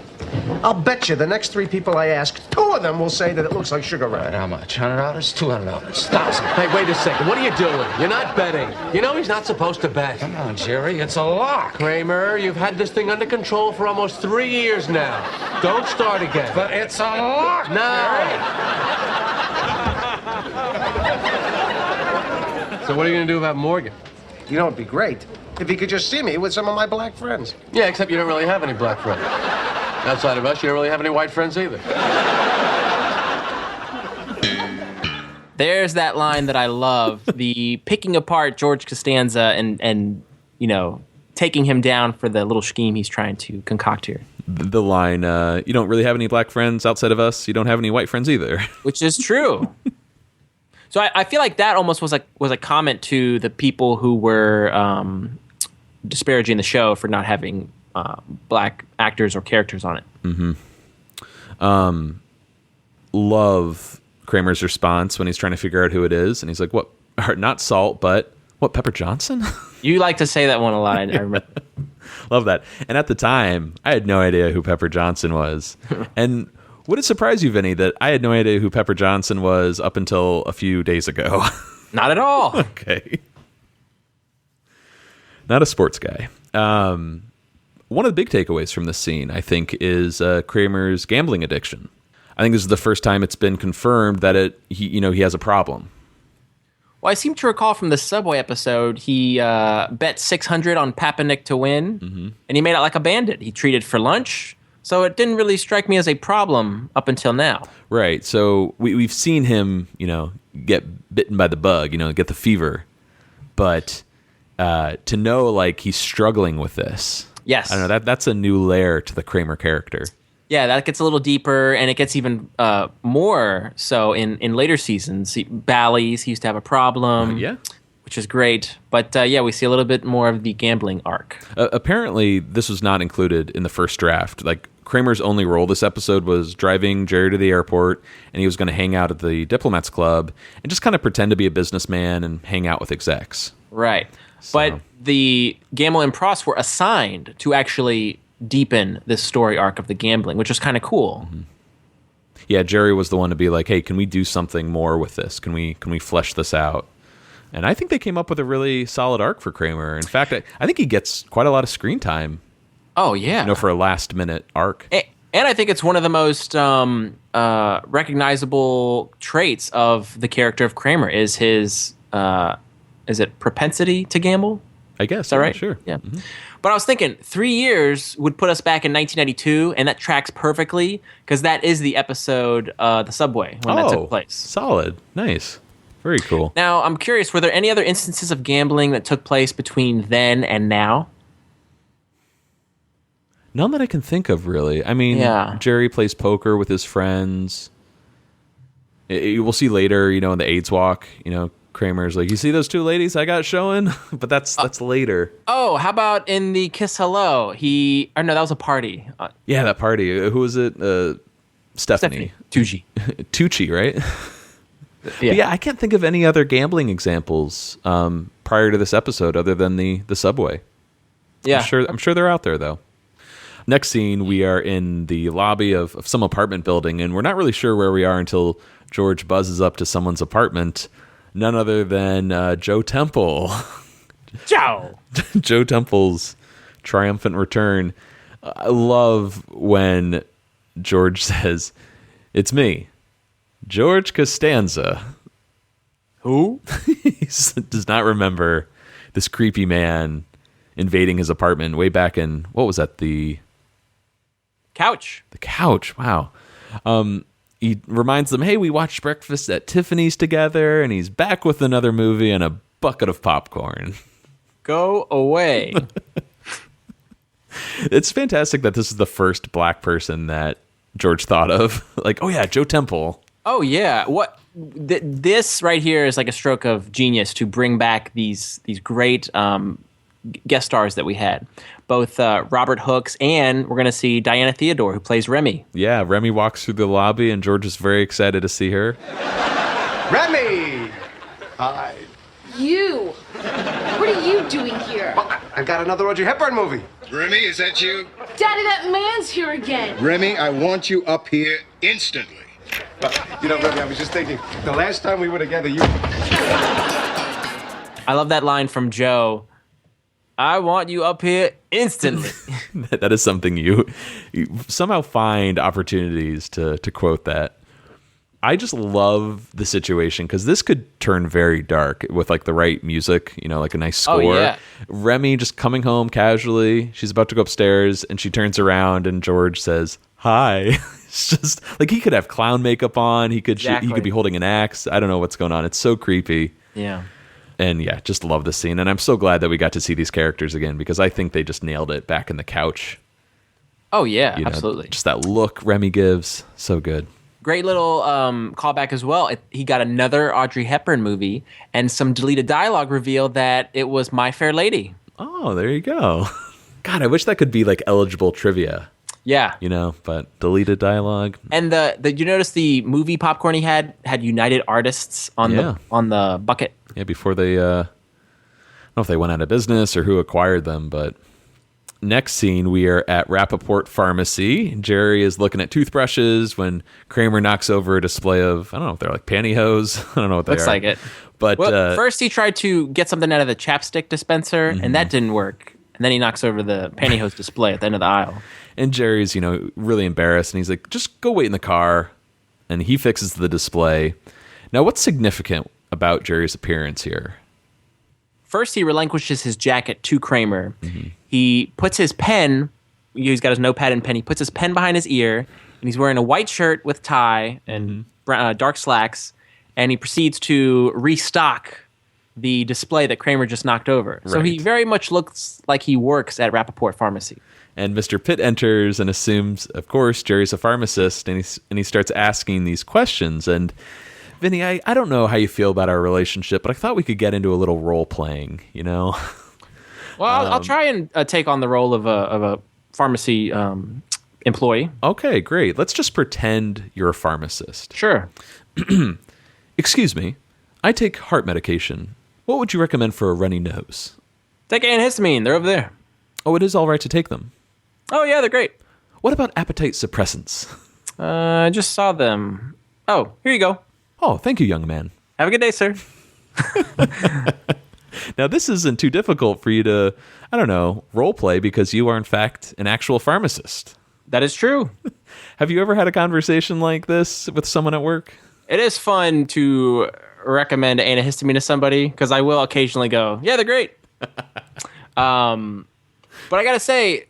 I'll bet you the next 3 people I ask, 2 of them will say that it looks like Sugar Ray.
All right, how much? $100? $200? $1,000?
Hey, wait a second. What are you doing? You're not betting. You know he's not supposed to bet.
Come on, Jerry. It's a lock.
Kramer, you've had this thing under control for almost 3 years now. Don't start again.
But it's a lock, Jerry.
So what are you going to do about Morgan?
You know, it'd be great if he could just see me with some of my black friends.
Yeah, except you don't really have any black friends. Outside of us, you don't really have any white friends either.
There's that line that I love, the picking apart George Costanza and taking him down for the little scheme he's trying to concoct here.
The line, you don't really have any black friends outside of us. You don't have any white friends either.
Which is true. So I feel like that almost was a comment to the people who were disparaging the show for not having black actors or characters on it.
Love Kramer's response when he's trying to figure out who it is, and he's like, "What? Not Salt, but what? Pepper Johnson?"
You like to say that one a lot. I remember.
Love that. And at the time, I had no idea who Pepper Johnson was. And would it surprise you, Vinny, that I had no idea who Pepper Johnson was up until a few days ago?
Not at all.
Okay. Not a sports guy. One of the big takeaways from this scene, I think, is Kramer's gambling addiction. I think this is the first time it's been confirmed that he has a problem.
Well, I seem to recall from the Subway episode, he bet $600 on Papanik to win, and he made out like a bandit. He treated for lunch, so it didn't really strike me as a problem up until now.
Right. So we've seen him, get bitten by the bug, get the fever, but to know like he's struggling with this.
Yes.
I don't know, that's a new layer to the Kramer character.
Yeah, that gets a little deeper, and it gets even more so in later seasons. Bally's, he used to have a problem, which is great. But we see a little bit more of the gambling arc.
Apparently, this was not included in the first draft. Like, Kramer's only role this episode was driving Jerry to the airport, and he was going to hang out at the Diplomats Club and just kind of pretend to be a businessman and hang out with execs.
Right.
So.
But the Gamble and Pross were assigned to actually deepen this story arc of the gambling, which was kind of cool.
Yeah, Jerry was the one to be like, hey, can we do something more with this? Can we flesh this out? And I think they came up with a really solid arc for Kramer. In fact, I think he gets quite a lot of screen time.
Oh, yeah.
For a last-minute arc.
And I think it's one of the most recognizable traits of the character of Kramer is his, is it propensity to gamble?
I guess.
Is that right?
Sure.
Yeah. But I was thinking 3 years would put us back in 1992, and that tracks perfectly because that is the episode, The Subway, when that took place.
Solid. Nice. Very cool.
Now, I'm curious, were there any other instances of gambling that took place between then and now?
None that I can think of, really. I mean, Jerry plays poker with his friends. We'll see later, in the AIDS walk, Kramer's like, you see those 2 ladies I got showing? But that's later.
Oh, how about in the Kiss Hello? No, that was a party.
Yeah, that party. Who was it? Stephanie.
Tucci.
Tucci, right? Yeah. I can't think of any other gambling examples prior to this episode other than the Subway.
Yeah.
I'm sure they're out there, though. Next scene, we are in the lobby of some apartment building, and we're not really sure where we are until George buzzes up to someone's apartment. None other than Joe Temple.
Ciao!
Joe Temple's triumphant return. I love when George says, "It's me, George Costanza."
Who?
He does not remember this creepy man invading his apartment way back in, what was that, the
couch.
The couch, wow. he reminds them, hey, we watched Breakfast at Tiffany's together, and he's back with another movie and a bucket of popcorn.
Go away.
It's fantastic that this is the first black person that George thought of. Like, oh yeah, Joe Temple.
Oh yeah, this right here is like a stroke of genius to bring back these great guest stars that we had, both Robert Hooks, and we're going to see Diana Theodore, who plays Remy.
Yeah, Remy walks through the lobby, and George is very excited to see her.
Remy! Hi.
You! What are you doing here?
I got another Audrey Hepburn movie.
Remy, is that you?
Daddy, that man's here again.
Remy, I want you up here instantly.
Remy, I was just thinking, the last time we were together, you...
I love that line from Joe. I want you up here instantly.
That is something you somehow find opportunities to quote that. I just love the situation because this could turn very dark with like the right music, like a nice score.
Oh, yeah.
Remy just coming home casually. She's about to go upstairs and she turns around and George says, hi. It's just like he could have clown makeup on. He could be holding an axe. I don't know what's going on. It's so creepy.
Yeah.
And yeah, just love the scene. And I'm so glad that we got to see these characters again because I think they just nailed it back in the couch.
Oh, yeah, absolutely.
Just that look Remy gives. So good.
Great little callback as well. He got another Audrey Hepburn movie, and some deleted dialogue revealed that it was My Fair Lady.
Oh, there you go. God, I wish that could be like eligible trivia.
Yeah.
But deleted dialogue.
And you notice the movie popcorn he had United Artists on the bucket.
Yeah, before they, I don't know if they went out of business or who acquired them, but next scene, we are at Rappaport Pharmacy. Jerry is looking at toothbrushes when Kramer knocks over a display of, I don't know if they're like pantyhose. I don't know what they are.
Looks like it.
But
first he tried to get something out of the chapstick dispenser, and that didn't work. And then he knocks over the pantyhose display at the end of the aisle.
And Jerry's, really embarrassed, and he's like, just go wait in the car. And he fixes the display. Now, what's significant about Jerry's appearance here?
First, he relinquishes his jacket to Kramer. Mm-hmm. He puts his pen, he's got his notepad and pen, he puts his pen behind his ear, and he's wearing a white shirt with tie and dark slacks, and he proceeds to restock the display that Kramer just knocked over. Right. So he very much looks like he works at Rappaport Pharmacy.
And Mr. Pitt enters and assumes, of course, Jerry's a pharmacist, and he starts asking these questions. And Vinny, I don't know how you feel about our relationship, but I thought we could get into a little role playing, Well,
I'll try and take on the role of a pharmacy employee.
Okay, great. Let's just pretend you're a pharmacist.
Sure.
Excuse me. I take heart medication. What would you recommend for a runny nose?
Take antihistamine. They're over there.
Oh, it is all right to take them.
Oh, yeah, they're great.
What about appetite suppressants?
I just saw them. Oh, here you go.
Oh, thank you, young man.
Have a good day, sir.
Now, this isn't too difficult for you to, role play because you are, in fact, an actual pharmacist.
That is true.
Have you ever had a conversation like this with someone at work?
It is fun to recommend antihistamine to somebody because I will occasionally go, yeah, they're great. But I got to say,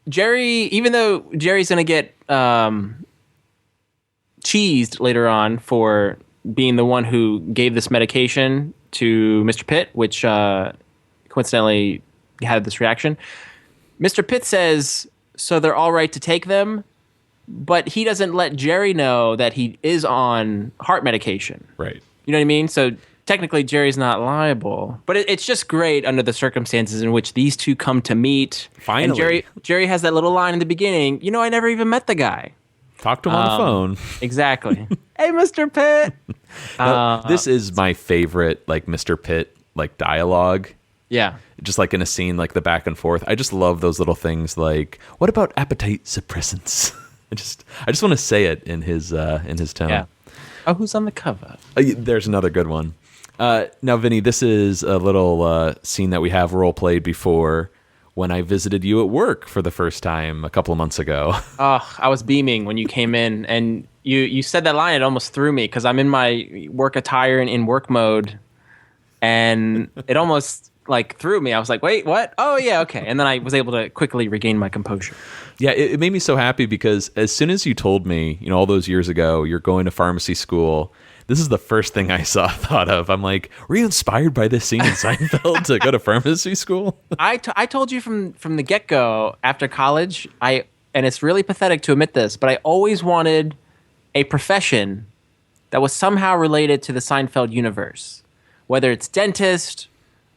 Jerry, even though Jerry's going to get cheesed later on for being the one who gave this medication to Mr. Pitt, which coincidentally had this reaction, Mr. Pitt says, so they're all right to take them, but he doesn't let Jerry know that he is on heart medication.
Right.
You know what I mean? So technically Jerry's not liable, but it's just great under the circumstances in which these two come to meet.
Finally.
And Jerry has that little line in the beginning, I never even met the guy.
Talk to him on the phone.
Exactly. Hey, Mr. Pitt.
This is my favorite, Mr. Pitt, dialogue.
Yeah.
Just in a scene, the back and forth. I just love those little things what about appetite suppressants? I just want to say it in his tone.
Yeah. Oh, who's on the cover?
There's another good one. Now, Vinny, this is a little scene that we have role played before when I visited you at work for the first time a couple of months ago.
Oh, I was beaming when you came in, and you said that line. It almost threw me because I'm in my work attire and in work mode, and it almost like threw me. I was like, wait, what? Oh yeah, okay. And then I was able to quickly regain my composure.
Yeah, it made me so happy because as soon as you told me, all those years ago, you're going to pharmacy school, this is the first thing I thought of. I'm like, were you inspired by this scene in Seinfeld to go to pharmacy school?
I told you from the get-go after college, and it's really pathetic to admit this, but I always wanted a profession that was somehow related to the Seinfeld universe. Whether it's dentist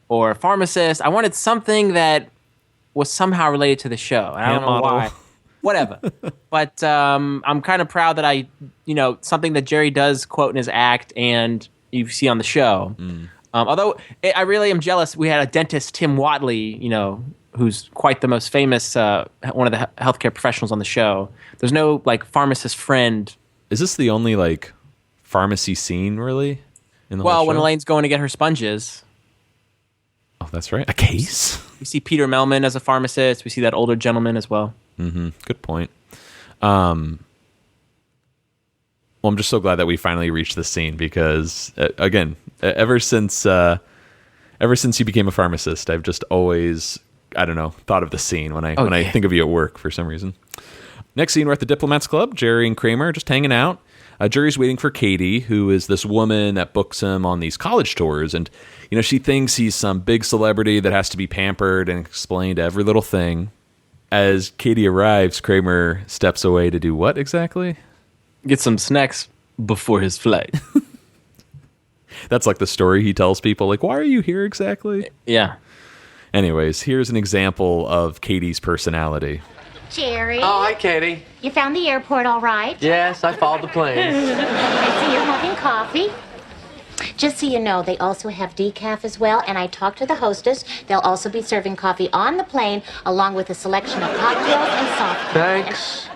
or pharmacist, I wanted something that was somehow related to the show. And I don't know why. Whatever. But I'm kind of proud that something that Jerry does quote in his act and you see on the show. Although I really am jealous. We had a dentist, Tim Watley, who's quite the most famous, one of the healthcare professionals on the show. There's no pharmacist friend.
Is this the only pharmacy scene really? In the whole show?
When Elaine's going to get her sponges.
Oh, that's right. A case?
We see Peter Melman as a pharmacist. We see that older gentleman as well.
Mm-hmm. Good point. Well, I'm just so glad that we finally reached this scene because, again, ever since you became a pharmacist, I've just always, thought of the scene when I think of you at work for some reason. Next scene, we're at the Diplomats Club. Jerry and Kramer are just hanging out. Jerry's waiting for Katie, who is this woman that books him on these college tours. And, she thinks he's some big celebrity that has to be pampered and explained every little thing. As Katie arrives, Kramer steps away to do what exactly?
Get some snacks before his flight.
That's the story he tells people. Why are you here exactly?
Yeah.
Anyways, here's an example of Katie's personality.
Jerry.
Oh, hi, Katie.
You found the airport all right?
Yes, I followed the plane.
I see you're having coffee. Just so you know, they also have decaf as well, and I talked to the hostess. They'll also be serving coffee on the plane, along with a selection of cocktails and soft drinks.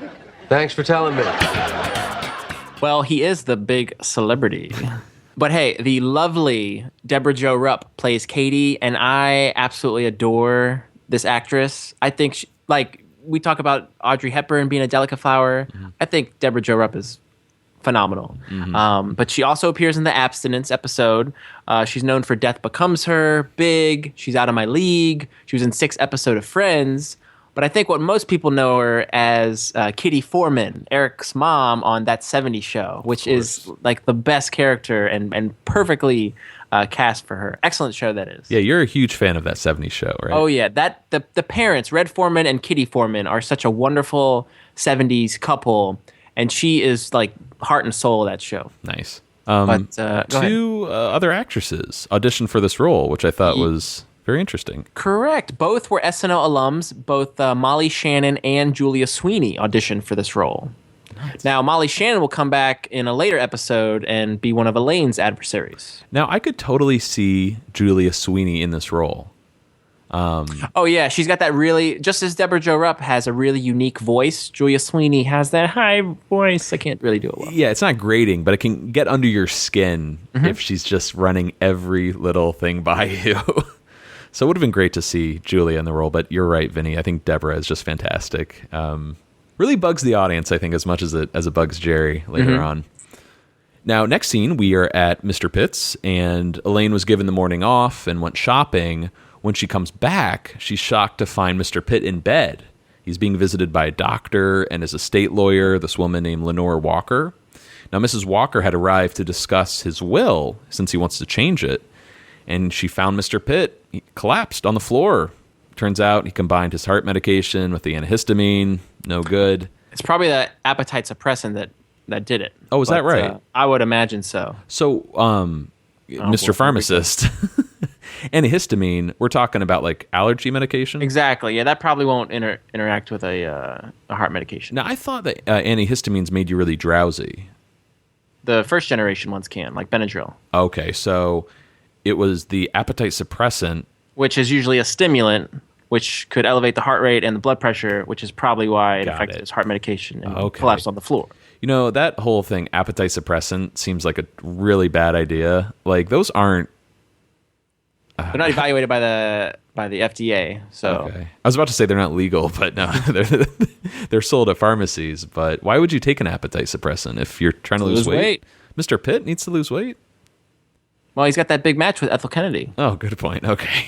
Thanks for telling me.
Well, he is the big celebrity. But hey, the lovely Deborah Jo Rupp plays Katie, and I absolutely adore this actress. I think, we talk about Audrey Hepburn being a delicate flower. Mm-hmm. I think Deborah Jo Rupp is phenomenal. Mm-hmm. But she also appears in the Abstinence episode. She's known for Death Becomes Her, Big, She's Out of My League. She was in 6 episodes of Friends. But I think what most people know her as Kitty Foreman, Eric's mom on That 70s Show, which is the best character and perfectly cast for her. Excellent show that is.
Yeah, you're a huge fan of That 70s Show, right?
Oh yeah, the parents, Red Foreman and Kitty Foreman, are such a wonderful 70s couple, and she is heart and soul of that show.
Nice.
Two
other actresses auditioned for this role, which I thought was very interesting.
Correct. Both were SNL alums. Both Molly Shannon and Julia Sweeney auditioned for this role. Nice. Now, Molly Shannon will come back in a later episode and be one of Elaine's adversaries.
Now, I could totally see Julia Sweeney in this role.
Oh, yeah. She's got that really, just as Deborah Jo Rupp has a really unique voice, Julia Sweeney has that high voice. I can't really do it well.
Yeah, it's not grating, but it can get under your skin if she's just running every little thing by you. So it would have been great to see Julia in the role, but you're right, Vinny. I think Deborah is just fantastic. Really bugs the audience, I think, as much as it bugs Jerry later on. Now, next scene, we are at Mr. Pitt's, and Elaine was given the morning off and went shopping. When she comes back, she's shocked to find Mr. Pitt in bed. He's being visited by a doctor and his estate lawyer, this woman named Lenore Walker. Now, Mrs. Walker had arrived to discuss his will, since he wants to change it. And she found Mr. Pitt collapsed on the floor. Turns out he combined his heart medication with the antihistamine. No good.
It's probably the appetite suppressant that did it.
Oh, is that right?
I would imagine so.
So, Mr. Pharmacist, antihistamine, we're talking about allergy medication?
Exactly. Yeah, that probably won't interact with a heart medication.
Now, I thought that antihistamines made you really drowsy.
The first generation ones can, like Benadryl.
Okay, so it was the appetite suppressant,
which is usually a stimulant, which could elevate the heart rate and the blood pressure, which is probably why it affected his heart medication and collapsed on the floor.
You know, that whole thing, appetite suppressant, seems like a really bad idea. Those aren't...
They're not evaluated by the FDA, so...
Okay. I was about to say they're not legal, but no, they're sold at pharmacies. But why would you take an appetite suppressant if you're trying to lose weight? Mr. Pitt needs to lose weight?
Well, he's got that big match with Ethel Kennedy.
Oh, good point. Okay.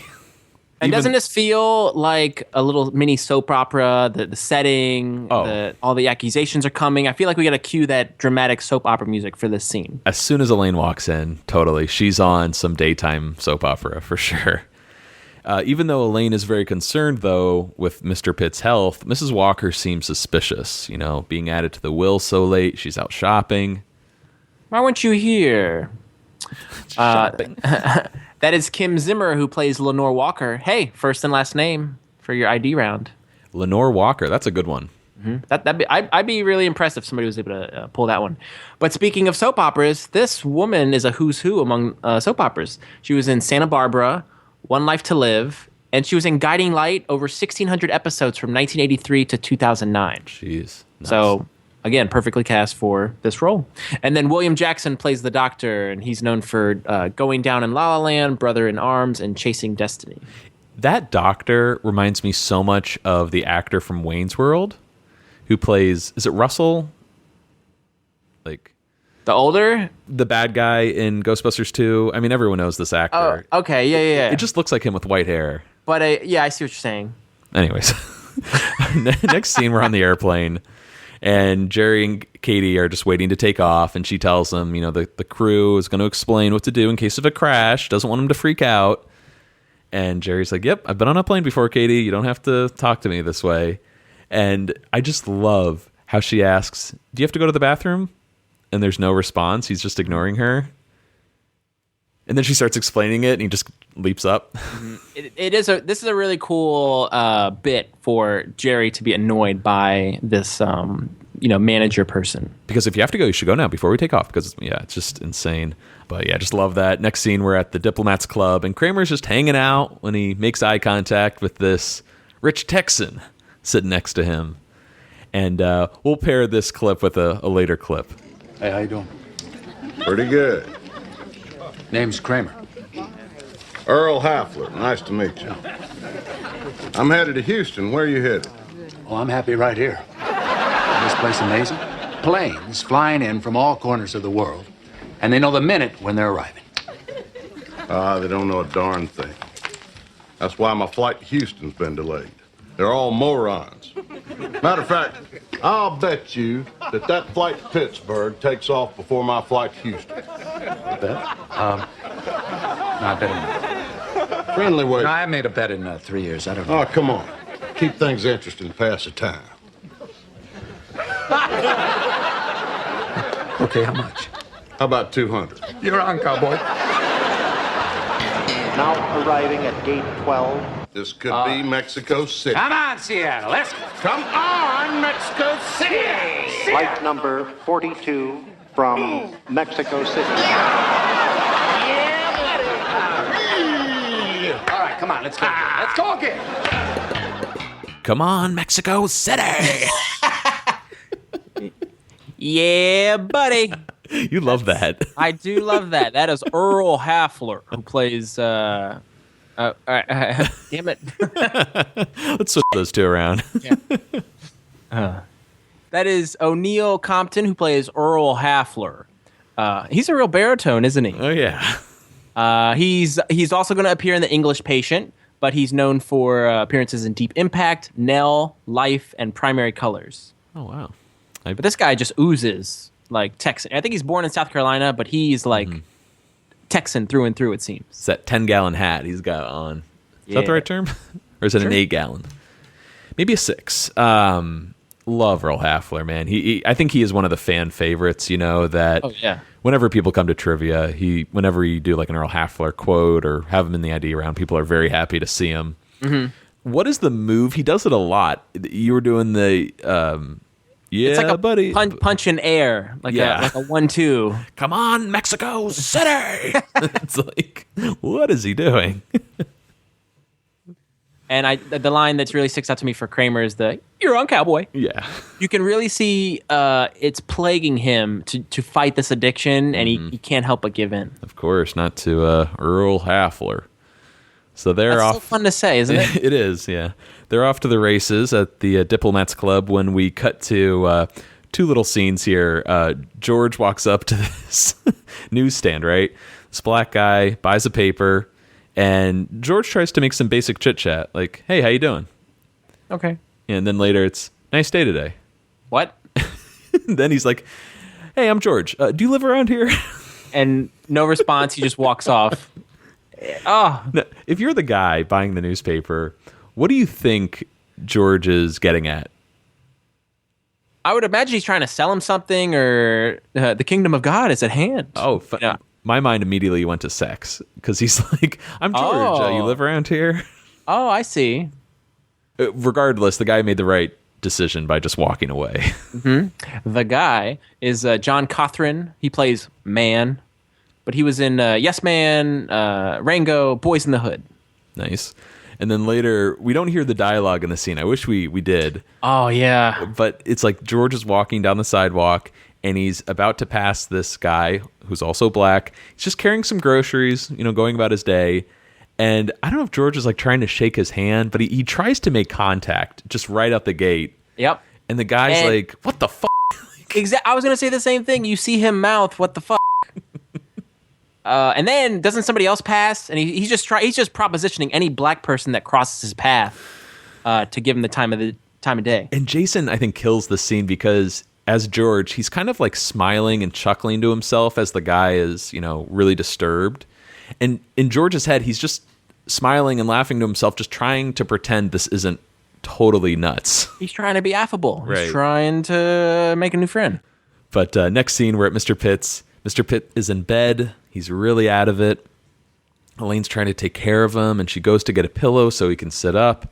And doesn't this feel like a little mini soap opera? The setting, all the accusations are coming. I feel like we got to cue that dramatic soap opera music for this scene.
As soon as Elaine walks in, totally. She's on some daytime soap opera for sure. Even though Elaine is very concerned, though, with Mr. Pitt's health, Mrs. Walker seems suspicious, being added to the will so late. She's out shopping.
Why weren't you here?
Shopping.
That is Kim Zimmer, who plays Lenore Walker. Hey, first and last name for your ID round.
Lenore Walker, that's a good one.
Mm-hmm. I'd be really impressed if somebody was able to pull that one. But speaking of soap operas, this woman is a who's who among soap operas. She was in Santa Barbara, One Life to Live, and she was in Guiding Light, over 1,600 episodes from 1983 to 2009.
Jeez. Nice.
So, again, perfectly cast for this role. And then William Jackson plays the Doctor, and he's known for Going Down in La La Land, Brother in Arms, and Chasing Destiny.
That Doctor reminds me so much of the actor from Wayne's World who plays, is it Russell? Like
the older?
The bad guy in Ghostbusters 2. I mean, everyone knows this actor.
Oh, okay, yeah.
It just looks like him with white hair.
But, yeah, I see what you're saying.
Anyways, next scene, we're on the airplane. And Jerry and Katie are just waiting to take off, and she tells them, the crew is going to explain what to do in case of a crash, doesn't want them to freak out. And Jerry's like, yep, I've been on a plane before, Katie. You don't have to talk to me this way. And I just love how she asks, do you have to go to the bathroom? And there's no response. He's just ignoring her. And then she starts explaining it, and he just leaps up.
This is a really cool bit for Jerry to be annoyed by this, manager person.
Because if you have to go, you should go now before we take off. Because, it's just insane. But, yeah, just love that. Next scene, we're at the Diplomat's Club, and Kramer's just hanging out when he makes eye contact with this rich Texan sitting next to him. And we'll pair this clip with a later clip.
Hey, how you doing?
Pretty good.
Name's Kramer.
Earl Hafler. Nice to meet you. I'm headed to Houston. Where are you headed?
Oh, I'm happy right here. This place amazing. Planes flying in from all corners of the world, and they know the minute when they're arriving.
They don't know a darn thing. That's why my flight to Houston's been delayed. They're all morons. Matter of fact, I'll bet you that flight to Pittsburgh takes off before my flight to Houston.
Bet? No, I bet it.
Friendly way.
No, I made a bet in 3 years. I don't know.
Oh, come on. Keep things interesting to pass the time.
Okay, how much?
How about 200?
You're on, cowboy.
Now arriving at gate 12.
This could be Mexico City.
Come on, Seattle. Let's go.
Come on, Mexico City!
Flight number 42 from Mexico City.
All right, come on. Let's go. Let's go again.
Come on, Mexico City!
Yeah, buddy.
You love that.
I do love that. That is Earl Hafler, who plays... damn it.
Let's switch those two around.
That is O'Neill Compton, who plays Earl Hafler. He's a real baritone, isn't he?
Oh, yeah.
He's also going to appear in The English Patient, but he's known for appearances in Deep Impact, Nell, Life, and Primary Colors.
Oh, wow.
But this guy just oozes like Texan. I think he's born in South Carolina, but he's like Texan through and through, it seems.
It's that 10-gallon hat he's got on. Is that the right term? Or is it an 8-gallon? Maybe a 6. Love Earl Hafler, man. I think he is one of the fan favorites, that whenever people come to trivia, whenever you do like an Earl Hafler quote or have him in the ID round, people are very happy to see him. Mm-hmm. What is the move? He does it a lot. You were doing the... it's like a
buddy. Punch in air, like a 1-2.
Come on, Mexico City! It's like, what is he doing?
And the line that's really sticks out to me for Kramer is "You're on, cowboy."
Yeah,
you can really see it's plaguing him to fight this addiction, and he can't help but give in.
Of course, not to Earl Hafler. So they're
That's
off.
So fun to say, isn't it?
It is, yeah. They're off to the races at the Diplomat's Club when we cut to two little scenes here. George walks up to this newsstand, right? This black guy buys a paper, And George tries to make some basic chit chat, like, "Hey, how you doing?"
Okay.
And then later it's, "Nice day today."
What?
Then he's like, "Hey, I'm George. Do you live around here?"
And no response. He just walks off. Oh.
Now, if you're the guy buying the newspaper, what do you think George is getting at?
I would imagine he's trying to sell him something, or the kingdom of God is at hand.
Oh,
yeah.
My mind immediately went to sex, because he's like, "I'm George. You live around here?"
Oh, I see.
Regardless, the guy made the right decision by just walking away.
Mm-hmm. The guy is John Cothran. He plays Man, but he was in Yes Man, Rango, Boys in the Hood.
Nice. And then later, we don't hear the dialogue in the scene. I wish we did.
Oh, yeah.
But it's like George is walking down the sidewalk, and he's about to pass this guy who's also black. He's just carrying some groceries, going about his day. And I don't know if George is like trying to shake his hand, but he tries to make contact just right out the gate.
Yep.
And the guy's like, "What the fuck?"
I was going to say the same thing. You see him mouth, "What the fuck?" And then doesn't somebody else pass? And he's just propositioning any black person that crosses his path to give him the time of day.
And Jason, I think, kills the scene because as George, he's kind of like smiling and chuckling to himself as the guy is, really disturbed. And in George's head, he's just smiling and laughing to himself, just trying to pretend this isn't totally nuts.
He's trying to be affable.
Right.
He's trying to make a new friend.
But next scene, we're at Mr. Pitt's. Mr. Pitt is in bed. He's really out of it. Elaine's trying to take care of him, and she goes to get a pillow so he can sit up,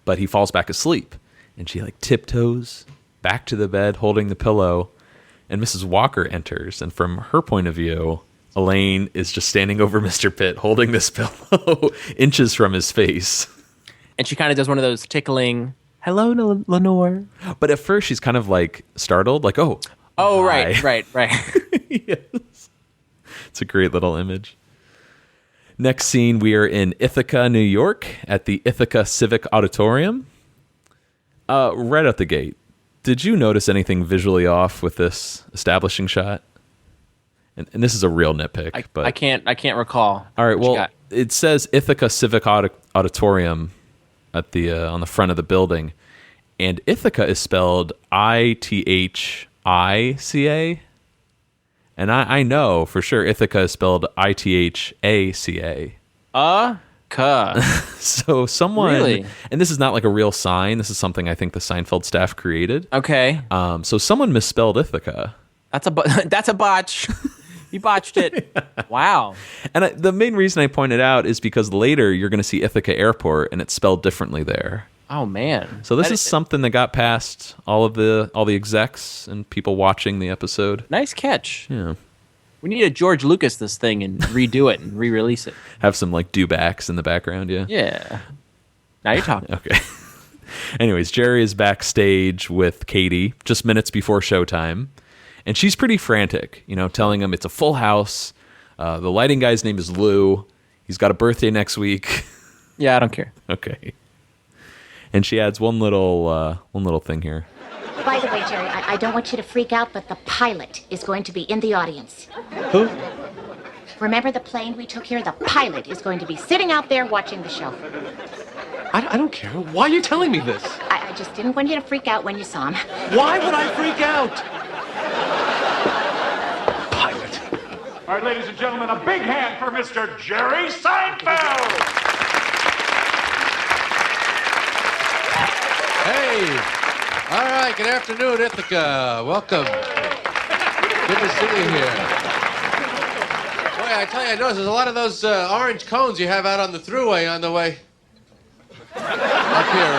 but he falls back asleep. And she tiptoes back to the bed, holding the pillow, and Mrs. Walker enters. And from her point of view, Elaine is just standing over Mr. Pitt, holding this pillow inches from his face.
And she kind of does one of those tickling, "Hello, Lenore."
But at first, she's kind of startled, "Oh,
right.
Yes. It's a great little image. Next scene, we are in Ithaca, New York, at the Ithaca Civic Auditorium. Right out the gate, did you notice anything visually off with this establishing shot? And this is a real nitpick, but
I can't recall.
All right, well, it says Ithaca Civic Auditorium at the on the front of the building, and Ithaca is spelled Ithica, and I know for sure Ithaca is spelled Ithaca. So someone,
really?
And this is not like a real sign. This is something I think the Seinfeld staff created.
Okay.
So someone misspelled Ithaca.
That's a botch. You botched it. Wow.
And the main reason I pointed out is because later you're going to see Ithaca Airport, and it's spelled differently there.
Oh man.
So this is something that got past all the execs and people watching the episode.
Nice catch.
Yeah.
We need to George Lucas this thing and redo it and re-release it.
Have some dewbacks in the background, yeah.
Yeah. Now you're talking.
Okay. Anyways, Jerry is backstage with Katie just minutes before showtime, and she's pretty frantic, telling him it's a full house. The lighting guy's name is Lou. He's got a birthday next week.
Yeah, I don't care.
Okay. And she adds one little thing here.
By the way, Jerry, I don't want you to freak out, but the pilot is going to be in the audience.
Who?
Remember the plane we took here? The pilot is going to be sitting out there watching the show.
I don't care. Why are you telling me this?
I just didn't want you to freak out when you saw him.
Why would I freak out? Pilot.
All right, ladies and gentlemen, a big hand for Mr. Jerry Seinfeld!
Hey! All right, good afternoon, Ithaca. Welcome. Good to see you here. Boy, I tell you, I noticed there's a lot of those orange cones you have out on the thruway on the way up here.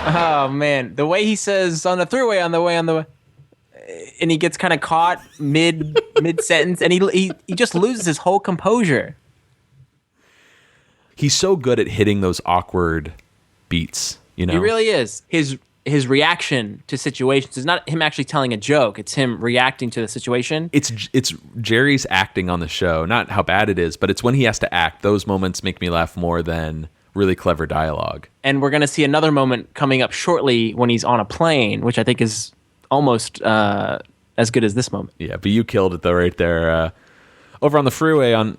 Oh man, the way he says on the thruway, on the way, and he gets kind of caught mid sentence, and he just loses his whole composure.
He's so good at hitting those awkward beats,
He really is. His reaction to situations is not him actually telling a joke; it's him reacting to the situation.
It's Jerry's acting on the show, not how bad it is, but it's when he has to act. Those moments make me laugh more than really clever dialogue.
And we're going to see another moment coming up shortly when he's on a plane, which I think is almost as good as this moment.
Yeah, but you killed it though right there. Over on the freeway on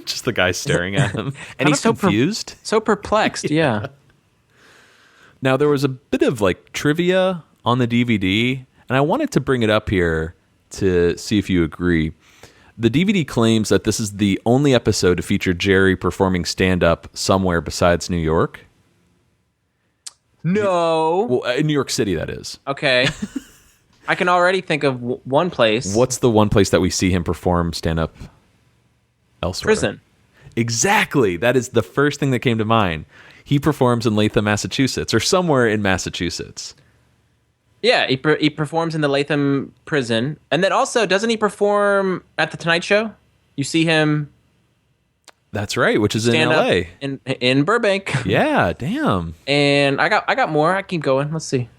just the guy staring at him.
And he's so
confused.
So perplexed, yeah.
Now there was a bit of like trivia on the DVD, and I wanted to bring it up here to see if you agree. The DVD claims that this is the only episode to feature Jerry performing stand-up somewhere besides New York.
No.
Well, in New York City, that is.
Okay. I can already think of one place.
What's the one place that we see him perform stand-up elsewhere?
Prison.
Exactly. That is the first thing that came to mind. He performs in Latham, Massachusetts, or somewhere in Massachusetts.
Yeah, he performs in the Latham prison. And then also, doesn't he perform at The Tonight Show? You see him...
That's right, which is in L.A.
In Burbank.
Yeah, damn.
And I got more. I keep going. Let's see.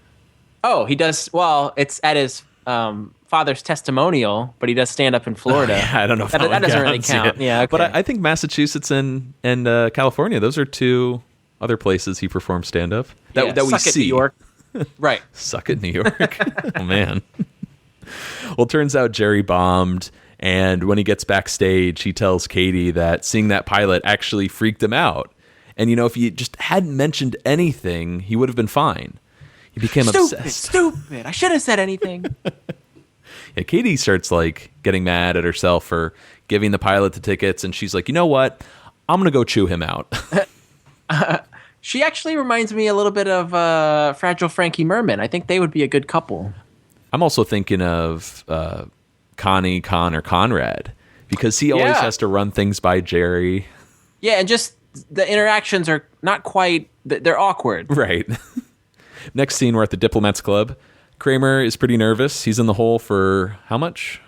Oh, he does... Well, it's at his father's testimonial, but he does stand up in Florida.
Yeah, I don't know if
that doesn't really count. Yeah, okay.
But I think Massachusetts and California, those are two other places he performs stand up that we
suck
see.
New York. Right.
Suck it, New York. Oh, man. Well, it turns out Jerry bombed, and when he gets backstage, he tells Katie that seeing that pilot actually freaked him out. And, if he just hadn't mentioned anything, he would have been fine. He became obsessed.
Stupid. I shouldn't have said anything.
Yeah, Katie starts, getting mad at herself for giving the pilot the tickets, and she's like, you know what? I'm going to go chew him out.
She actually reminds me a little bit of Fragile Frankie Merman. I think they would be a good couple.
I'm also thinking of Connie, Con, or Conrad, because he always has to run things by Jerry.
Yeah, and just the interactions are not quite... They're awkward.
Right. Next scene, we're at the Diplomats Club. Kramer is pretty nervous. He's in the hole for how much?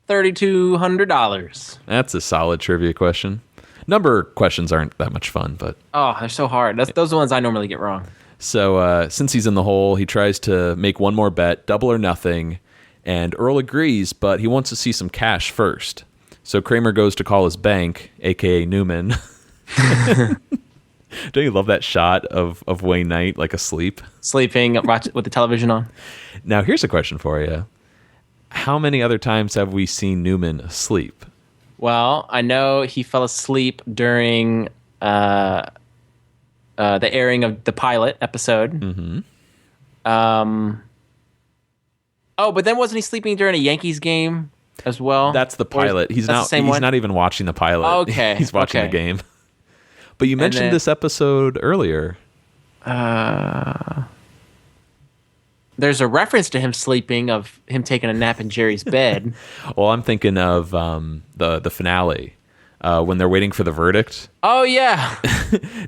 $3,200.
That's a solid trivia question. Number questions aren't that much fun, but...
Oh, they're so hard. Those are the ones I normally get wrong.
So since he's in the hole, he tries to make one more bet, double or nothing, and Earl agrees, but he wants to see some cash first. So Kramer goes to call his bank, a.k.a. Newman. Don't you love that shot of Wayne Knight, asleep?
Sleeping with the television on.
Now, here's a question for you. How many other times have we seen Newman asleep?
Well, I know he fell asleep during the airing of the pilot episode.
Mm-hmm.
But then wasn't he sleeping during a Yankees game as well?
That's the pilot. He's not even watching the pilot.
Okay.
He's watching the game. But you mentioned this episode earlier.
There's a reference to him sleeping, of him taking a nap in Jerry's bed.
Well, I'm thinking of the finale when they're waiting for the verdict.
Oh, yeah.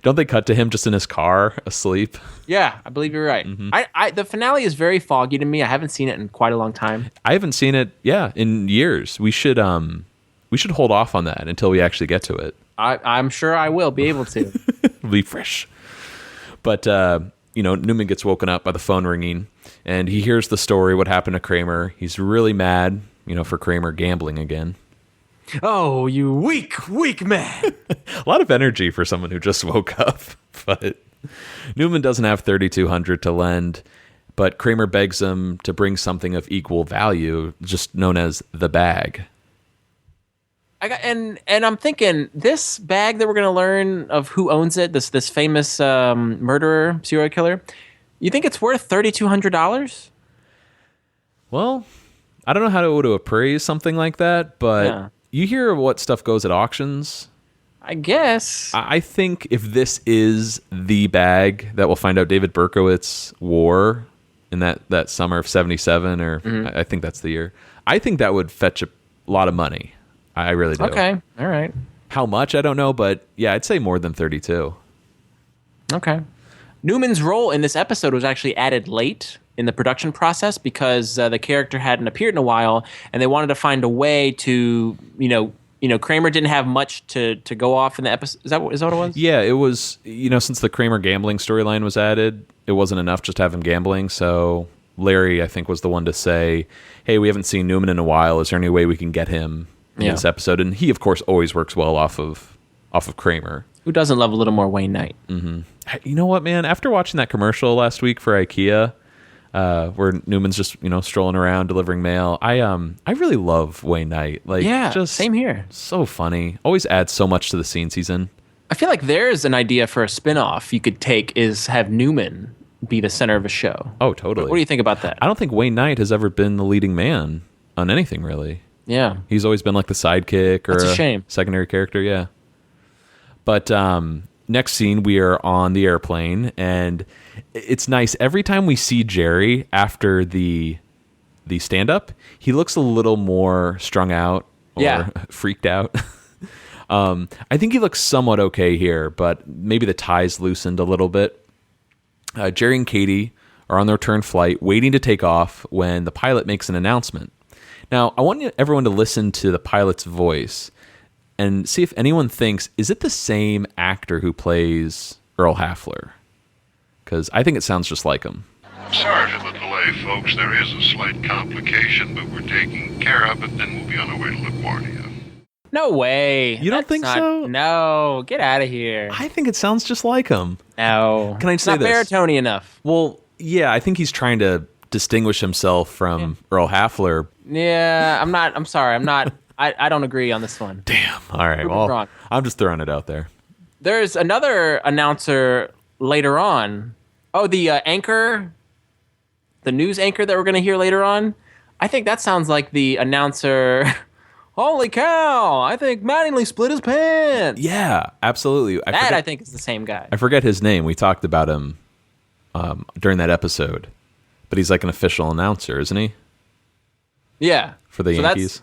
Don't they cut to him just in his car asleep?
Yeah, I believe you're right. Mm-hmm. The finale is very foggy to me. I haven't seen it in quite a long time.
I haven't seen it, in years. We should hold off on that until we actually get to it.
I'm sure I will be able to.
Be fresh. But, Newman gets woken up by the phone ringing, and he hears the story, what happened to Kramer. He's really mad, for Kramer gambling again.
Oh, you weak man.
A lot of energy for someone who just woke up. But Newman doesn't have $3,200 to lend, but Kramer begs him to bring something of equal value, just known as the bag.
And I'm thinking, this bag that we're going to learn of who owns it, this famous murderer, serial killer, you think it's worth $3,200?
Well, I don't know how to appraise something like that, but you hear what stuff goes at auctions.
I guess.
I think if this is the bag that we'll find out David Berkowitz wore in that summer of 77, or I think that's the year, I think that would fetch a lot of money. I really do.
Okay. All right.
How much? I don't know, but yeah, I'd say more than 32.
Okay. Newman's role in this episode was actually added late in the production process because the character hadn't appeared in a while, and they wanted to find a way to, Kramer didn't have much to go off in the episode. Is that what it was?
Yeah, it was, since the Kramer gambling storyline was added, it wasn't enough just to have him gambling, so Larry, I think, was the one to say, hey, we haven't seen Newman in a while. Is there any way we can get him in this episode? And he, of course, always works well off of Kramer.
Who doesn't love a little more Wayne Knight?
Mm-hmm. You know what, man? After watching that commercial last week for IKEA, where Newman's just strolling around delivering mail. I really love Wayne Knight. Like, just
same here.
So funny. Always adds so much to the scenes he's in.
I feel like there's an idea for a spinoff you could take is have Newman be the center of a show.
Oh, totally.
What do you think about that?
I don't think Wayne Knight has ever been the leading man on anything, really.
Yeah.
He's always been like the sidekick or
That's a shame.
Secondary character, yeah. But next scene, we are on the airplane, and it's nice. Every time we see Jerry after the stand-up, he looks a little more strung out or freaked out. I think he looks somewhat okay here, but maybe the tie's loosened a little bit. Jerry and Katie are on their return flight, waiting to take off when the pilot makes an announcement. Now, I want everyone to listen to the pilot's voice and see if anyone thinks, is it the same actor who plays Earl Hafler? Because I think it sounds just like him.
Sorry for the delay, folks. There is a slight complication, but we're taking care of it, then we'll be on our way to LaGuardia.
No way.
You don't think so?
No, get out of here.
I think it sounds just like him.
No.
Can I say
not
this?
baritone enough.
Well, yeah, I think he's trying to distinguish himself from Earl Hafler.
Yeah, I'm sorry. I don't agree on this one.
Damn. All right. Well,
wrong.
I'm just throwing it out there.
There's another announcer later on. Oh, the anchor, the news anchor that we're going to hear later on. I think that sounds like the announcer. Holy cow! I think Mattingly split his pants.
Yeah, absolutely.
I think is the same guy.
I forget his name. We talked about him during that episode, but he's like an official announcer, isn't he?
Yeah,
for the Yankees.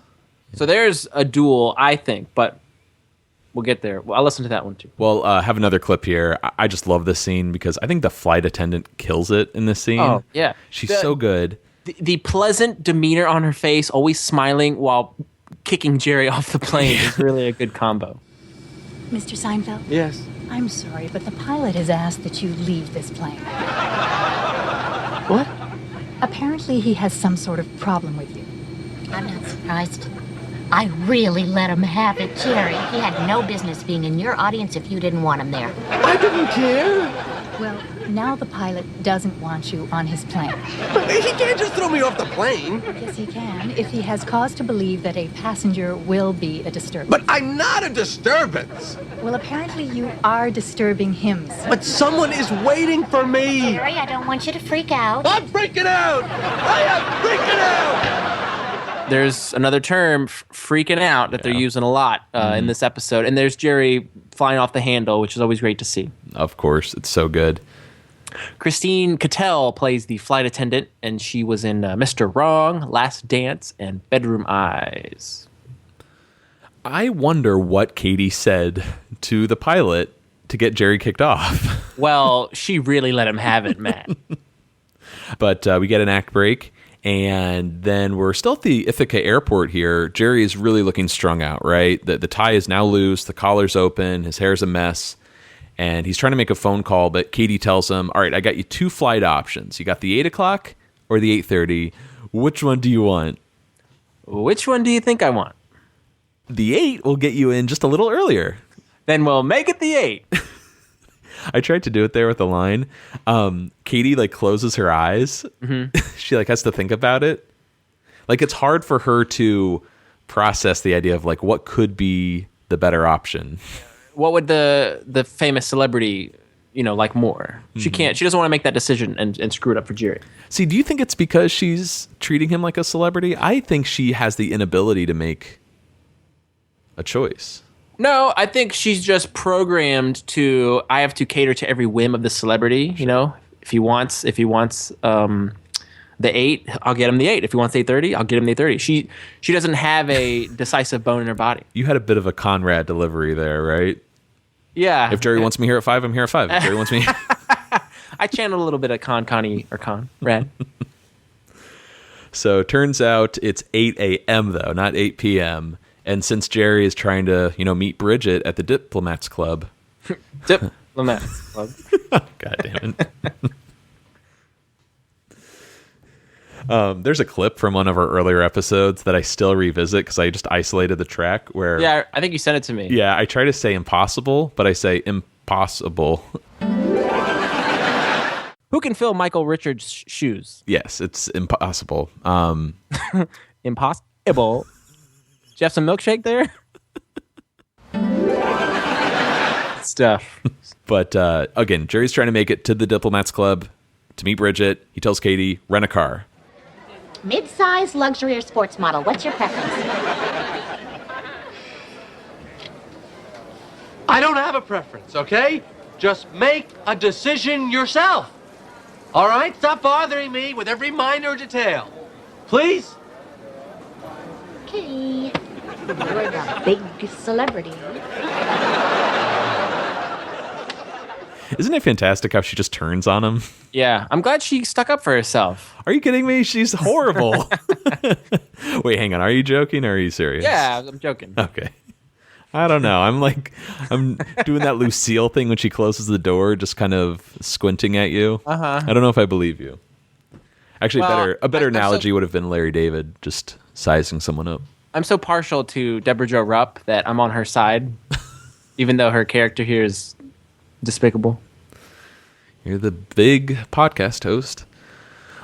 So there's a duel, I think, but we'll get there. Well, I'll listen to that one too.
Well, have another clip here. I just love this scene because I think the flight attendant kills it in this scene.
Oh yeah,
she's so good.
The pleasant demeanor on her face, always smiling while kicking Jerry off the plane is really a good combo.
Mr. Seinfeld?
Yes.
I'm sorry, but the pilot has asked that you leave this plane.
What?
Apparently he has some sort of problem with you.
I'm not surprised. I really let him have it, Jerry. He had no business being in your audience if you didn't want him there.
I didn't care. Well, now the pilot doesn't want you on his plane.
But he can't just throw me off the plane.
Yes, he can, if he has cause to believe that a passenger will be a disturbance.
But I'm not a disturbance.
Well, apparently you are disturbing him, sir.
But someone is waiting for me.
Jerry, I don't want you to freak out.
I'm freaking out. I am freaking out.
There's another term, freaking out, that they're using a lot in this episode. And there's Jerry flying off the handle, which is always great to see.
Of course. It's so good.
Christine Cattell plays the flight attendant, and she was in Mr. Wrong, Last Dance, and Bedroom Eyes.
I wonder what Katie said to the pilot to get Jerry kicked off.
Well, she really let him have it, Matt.
But we get an act break. And then we're still at the Ithaca airport here. Jerry is really looking strung out, right? The tie is now loose. The collar's open. His hair's a mess. And he's trying to make a phone call, but Katie tells him, all right, I got you 2 flight options. You got the 8 o'clock or the 8:30. Which one do you want?
Which one do you think I want?
The 8 will get you in just a little earlier.
Then we'll make it the 8.
I tried to do it there with the line. Katie closes her eyes. Mm-hmm. She has to think about it. It's hard for her to process the idea of what could be the better option.
What would the famous celebrity, like more? She can't. She doesn't want to make that decision and screw it up for Jerry.
See, do you think it's because she's treating him like a celebrity? I think she has the inability to make a choice.
No, I think she's just programmed to. I have to cater to every whim of the celebrity. If he wants the 8, I'll get him the 8. If he wants 8:30, I'll get him the 8:30. She doesn't have a decisive bone in her body.
You had a bit of a Conrad delivery there, right?
Yeah.
If Jerry wants me here at 5, I'm here at 5. If Jerry wants me,
I channeled a little bit of Conrad.
So turns out it's 8 a.m. though, not 8 p.m. And since Jerry is trying to, meet Bridget at the Diplomats Club.
Diplomats Club.
God damn it. There's a clip from one of our earlier episodes that I still revisit because I just isolated the track where...
Yeah, I think you sent it to me.
Yeah, I try to say impossible, but I say impossible.
Who can fill Michael Richards' shoes?
Yes, it's impossible.
Impossible. Do you have some milkshake there? Stuff.
But again, Jerry's trying to make it to the Diplomats Club to meet Bridget. He tells Katie, rent a car.
Mid-size, luxury, or sports model? What's your preference?
I don't have a preference, okay? Just make a decision yourself. All right? Stop bothering me with every minor detail. Please?
Okay. You're the big celebrity.
Isn't it fantastic how she just turns on him?
Yeah, I'm glad she stuck up for herself.
Are you kidding me? She's horrible. Wait, hang on. Are you joking or are you serious?
Yeah, I'm joking.
Okay. I don't know. I'm doing that Lucille thing when she closes the door, just kind of squinting at you.
Uh-huh.
I don't know if I believe you. Actually,
Well,
a better
I'm
analogy would have been Larry David just sizing someone up.
I'm so partial to Deborah Jo Rupp that I'm on her side, even though her character here is despicable.
You're the big podcast host.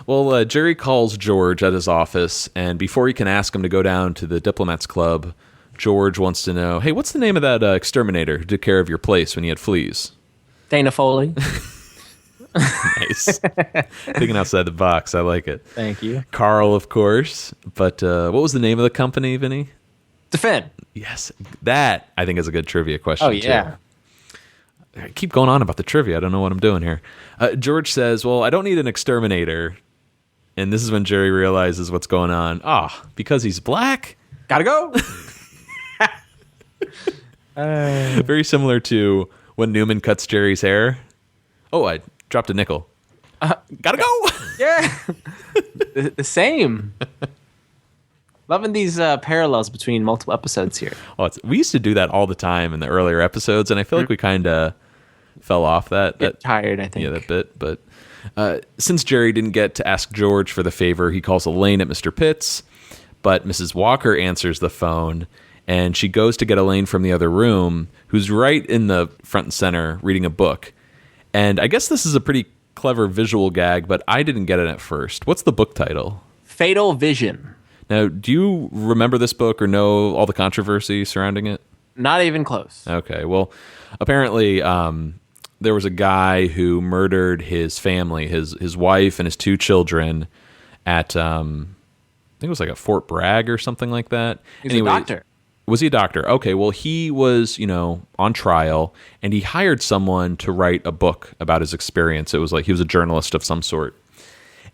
Well, Jerry calls George at his office, and before he can ask him to go down to the Diplomats Club, George wants to know, hey, what's the name of that exterminator who took care of your place when you had fleas?
Dana Foley.
Nice. Thinking outside the box. I like it.
Thank you.
Carl, of course. But what was the name of the company, Vinny?
Defend.
Yes. That, I think, is a good trivia question,
Oh, yeah.
too. I keep going on about the trivia. I don't know what I'm doing here. George says, well, I don't need an exterminator. And this is when Jerry realizes what's going on. Because he's black?
Gotta go.
Very similar to when Newman cuts Jerry's hair. Oh, I dropped a nickel. Gotta go.
Yeah. the same. Loving these parallels between multiple episodes here.
Oh, we used to do that all the time in the earlier episodes, and I feel like we kind of fell off that.
Tired, I think.
Yeah, that bit. But since Jerry didn't get to ask George for the favor, he calls Elaine at Mr. Pitt's, but Mrs. Walker answers the phone, and she goes to get Elaine from the other room, who's right in the front and center reading a book. And I guess this is a pretty clever visual gag, but I didn't get it at first. What's the book title?
Fatal Vision.
Now, do you remember this book or know all the controversy surrounding it?
Not even close.
Okay, well, apparently there was a guy who murdered his family, his wife and his 2 children at, I think it was like a Fort Bragg or something like that.
He's a doctor.
Was he a doctor? Okay, well, he was, on trial, and he hired someone to write a book about his experience. It was like he was a journalist of some sort.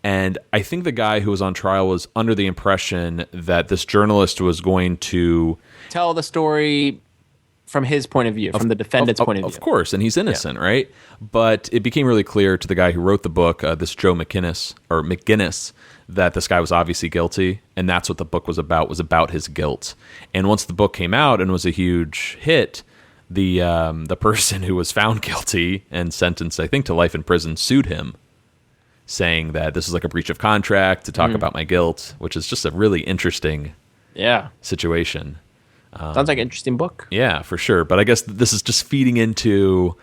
And I think the guy who was on trial was under the impression that this journalist was going to
tell the story from his point of view, from the defendant's point of view.
Of course, and he's innocent, right? But it became really clear to the guy who wrote the book, this Joe McGinnis, that this guy was obviously guilty, and that's what the book was about his guilt. And once the book came out and was a huge hit, the person who was found guilty and sentenced, I think, to life in prison sued him, saying that this is like a breach of contract to talk about my guilt, which is just a really interesting situation.
Sounds like an interesting book.
Yeah, for sure. But I guess this is just feeding into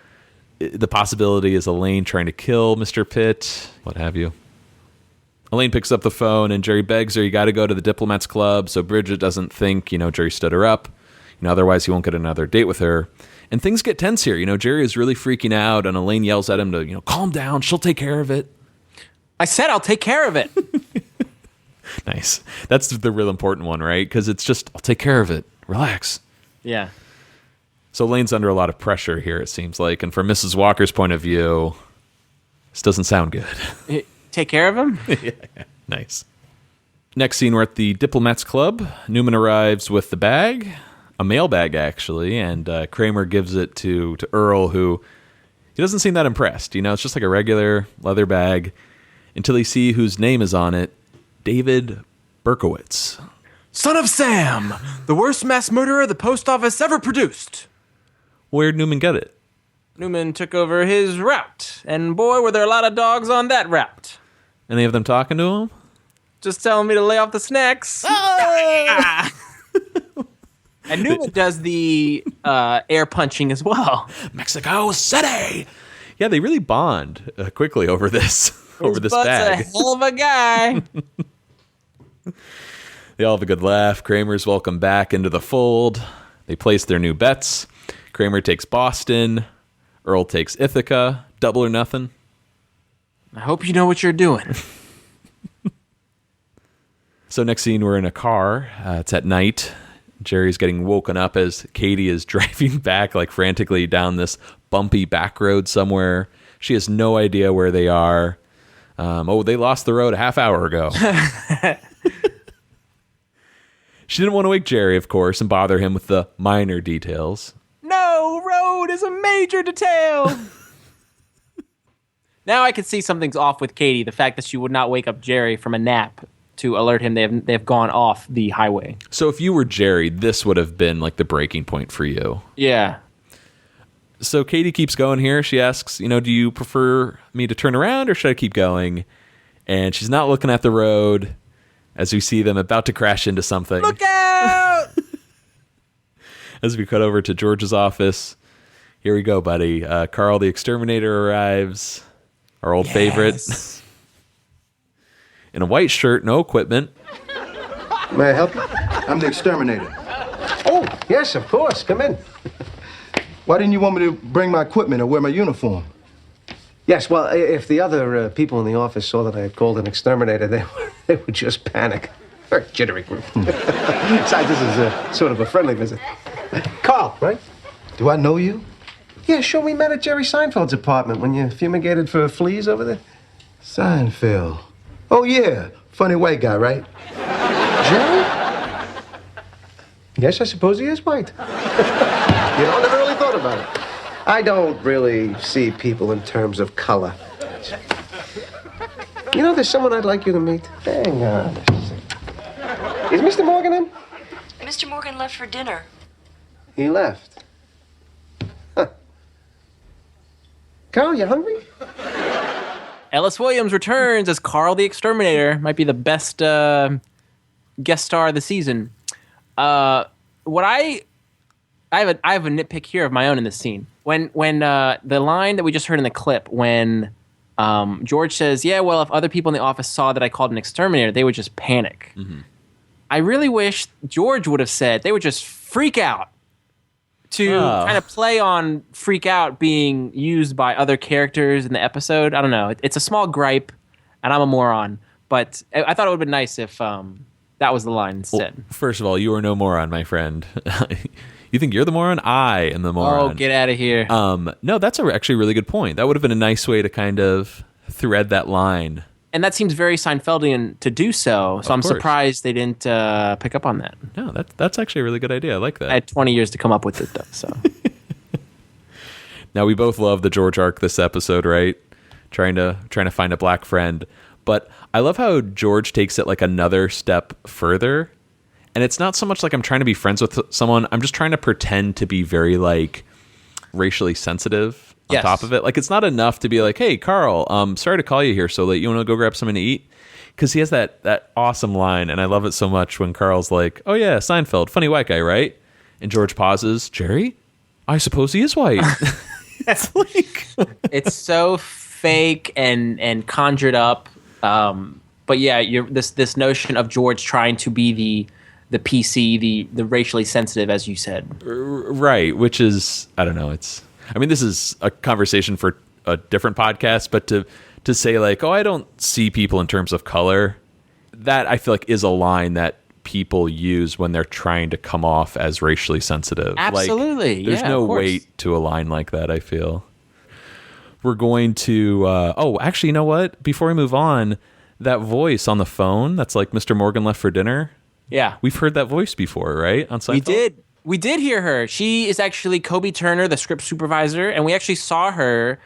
the possibility is Elaine trying to kill Mr. Pitt, what have you. Elaine picks up the phone and Jerry begs her, you got to go to the Diplomats Club so Bridget doesn't think, Jerry stood her up. Otherwise he won't get another date with her. And things get tense here. Jerry is really freaking out and Elaine yells at him to, calm down. She'll take care of it.
I said I'll take care of it.
Nice. That's the real important one, right? Because it's just, I'll take care of it. Relax.
Yeah.
So Elaine's under a lot of pressure here, it seems like. And from Mrs. Walker's point of view, this doesn't sound good.
Take care of him?
Yeah. Nice. Next scene, we're at the Diplomats Club. Newman arrives with the bag, a mail bag, actually, and Kramer gives it to Earl, who he doesn't seem that impressed. It's just like a regular leather bag until he sees whose name is on it, David Berkowitz.
Son of Sam, the worst mass murderer the post office ever produced.
Where'd Newman get it?
Newman took over his route, and boy, were there a lot of dogs on that route.
Any of them talking to him?
Just telling me to lay off the snacks. Oh! And Newman does the air punching as well.
Mexico City! Yeah, they really bond quickly over this bag.
His butt's a hell of a guy.
They all have a good laugh. Kramer's welcome back into the fold. They place their new bets. Kramer takes Boston. Earl takes Ithaca. Double or nothing.
I hope you know what you're doing.
So next scene, we're in a car. It's at night. Jerry's getting woken up as Katie is driving back like frantically down this bumpy back road somewhere. She has no idea where they are. They lost the road a half hour ago. She didn't want to wake Jerry, of course, and bother him with the minor details.
No, road is a major detail. Now I can see something's off with Katie. The fact that she would not wake up Jerry from a nap to alert him they've gone off the highway.
So if you were Jerry, this would have been like the breaking point for you.
Yeah.
So Katie keeps going here. She asks, do you prefer me to turn around or should I keep going? And she's not looking at the road as we see them about to crash into something.
Look out!
As we cut over to George's office. Here we go, buddy. Carl the Exterminator arrives. Our old favorite. In a white shirt, no equipment.
May I help you? I'm the Exterminator. Oh, yes, of course. Come in. Why didn't you want me to bring my equipment or wear my uniform? Yes, well, if the other people in the office saw that I had called an exterminator, they would just panic. Very jittery group. Besides, this is sort of a friendly visit. Carl, right? Do I know you? Yeah, sure, we met at Jerry Seinfeld's apartment when you fumigated for fleas over there. Seinfeld. Oh, yeah. Funny white guy, right? Jerry? Yes, I suppose he is white. I never really thought about it. I don't really see people in terms of color. There's someone I'd like you to meet. Hang on. Is Mr. Morgan in?
Mr. Morgan left for dinner.
He left. Huh. Carl, you hungry?
Ellis Williams returns as Carl the Exterminator. Might be the best guest star of the season. I have a nitpick here of my own in this scene. When the line that we just heard in the clip, when George says, "Yeah, well, if other people in the office saw that I called an exterminator, they would just panic." Mm-hmm. I really wish George would have said they would just freak out. To kind of play on freak out being used by other characters in the episode. I don't know. It's a small gripe, and I'm a moron. But I thought it would have been nice if that was the line instead.
Well, first of all, you are no moron, my friend. You think you're the moron? I am the moron.
Oh, get out of here.
No, that's actually a really good point. That would have been a nice way to kind of thread that line.
And that seems very Seinfeldian to do so. So I'm surprised they didn't pick up on that.
No, that's actually a really good idea. I like that.
I had 20 years to come up with it, though. So
now we both love the George arc this episode, right? Trying to find a black friend. But I love how George takes it like another step further. And it's not so much like I'm trying to be friends with someone. I'm just trying to pretend to be very like racially sensitive. On top of it, like it's not enough to be like, "Hey, Carl, sorry to call you here so late. You want to go grab something to eat?" Because he has that awesome line, and I love it so much when Carl's like, "Oh yeah, Seinfeld, funny white guy, right?" And George pauses. Jerry, I suppose he is white. It's like
it's so fake and conjured up. But yeah, this notion of George trying to be the PC, the racially sensitive, as you said,
right? Which is, I don't know. This is a conversation for a different podcast, but to say like, "Oh, I don't see people in terms of color," that I feel like is a line that people use when they're trying to come off as racially sensitive.
Absolutely.
Like, there's no weight to a line like that, I feel. We're going to, actually, you know what? Before we move on, that voice on the phone, that's like Mr. Morgan left for dinner.
Yeah.
We've heard that voice before, right? On Seinfeld?
We did hear her. She is actually Kobe Turner, the script supervisor, and we actually saw her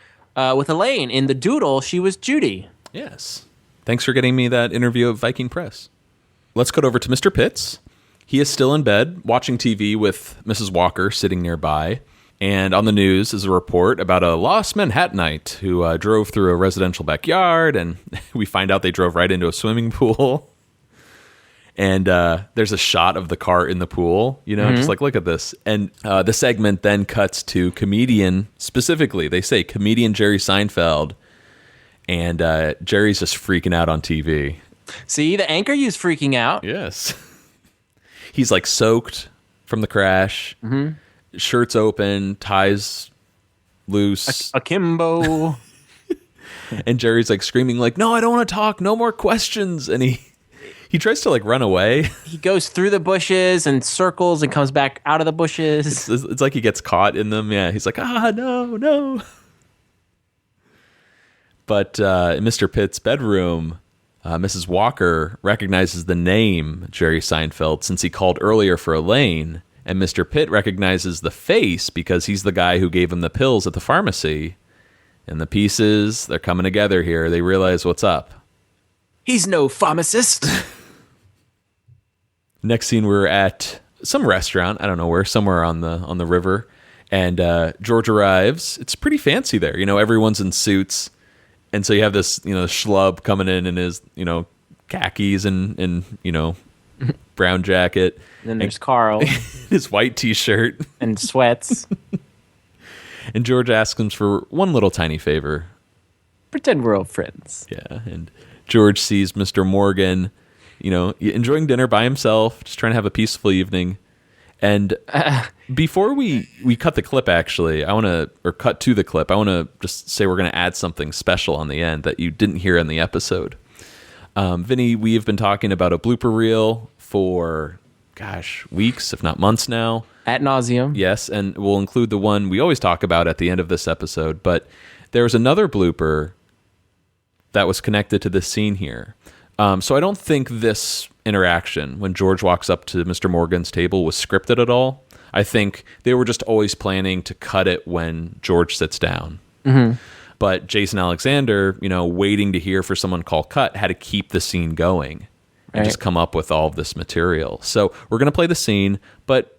with Elaine in The Doodle. She was Judy.
Yes. Thanks for getting me that interview at Viking Press. Let's cut over to Mr. Pitts. He is still in bed, watching TV with Mrs. Walker sitting nearby. And on the news is a report about a lost Manhattanite who drove through a residential backyard, and we find out they drove right into a swimming pool. And there's a shot of the car in the pool, just like, look at this. And the segment then cuts to comedian, specifically, they say comedian Jerry Seinfeld. And Jerry's just freaking out on TV.
See, the anchor you's freaking out.
Yes. He's like soaked from the crash. Shirt's open, ties loose.
Akimbo.
And Jerry's like screaming like, no, I don't want to talk. No more questions. And he tries to like run away.
He goes through the bushes and circles and comes back out of the bushes.
It's like he gets caught in them. Yeah. He's like, no. But in Mr. Pitt's bedroom, Mrs. Walker recognizes the name Jerry Seinfeld since he called earlier for Elaine. And Mr. Pitt recognizes the face because he's the guy who gave him the pills at the pharmacy. And the pieces, they're coming together here. They realize what's up.
He's no pharmacist.
Next scene, we're at some restaurant. I don't know where, somewhere on the river. And George arrives. It's pretty fancy there. Everyone's in suits. And so you have this, schlub coming in his, khakis and brown jacket.
And then there's Carl.
His white T-shirt.
And sweats.
And George asks him for one little tiny favor.
Pretend we're old friends.
Yeah, and George sees Mr. Morgan, enjoying dinner by himself, just trying to have a peaceful evening. And before we cut the clip, actually, cut to the clip, I want to just say we're going to add something special on the end that you didn't hear in the episode. Vinny, we've been talking about a blooper reel for, weeks, if not months now.
Ad nauseum.
Yes, and we'll include the one we always talk about at the end of this episode. But there was another blooper that was connected to this scene here. So I don't think this interaction, when George walks up to Mr. Morgan's table, was scripted at all. I think they were just always planning to cut it when George sits down. But Jason Alexander, waiting to hear for someone call cut, had to keep the scene going and just come up with all of this material. So we're going to play the scene, but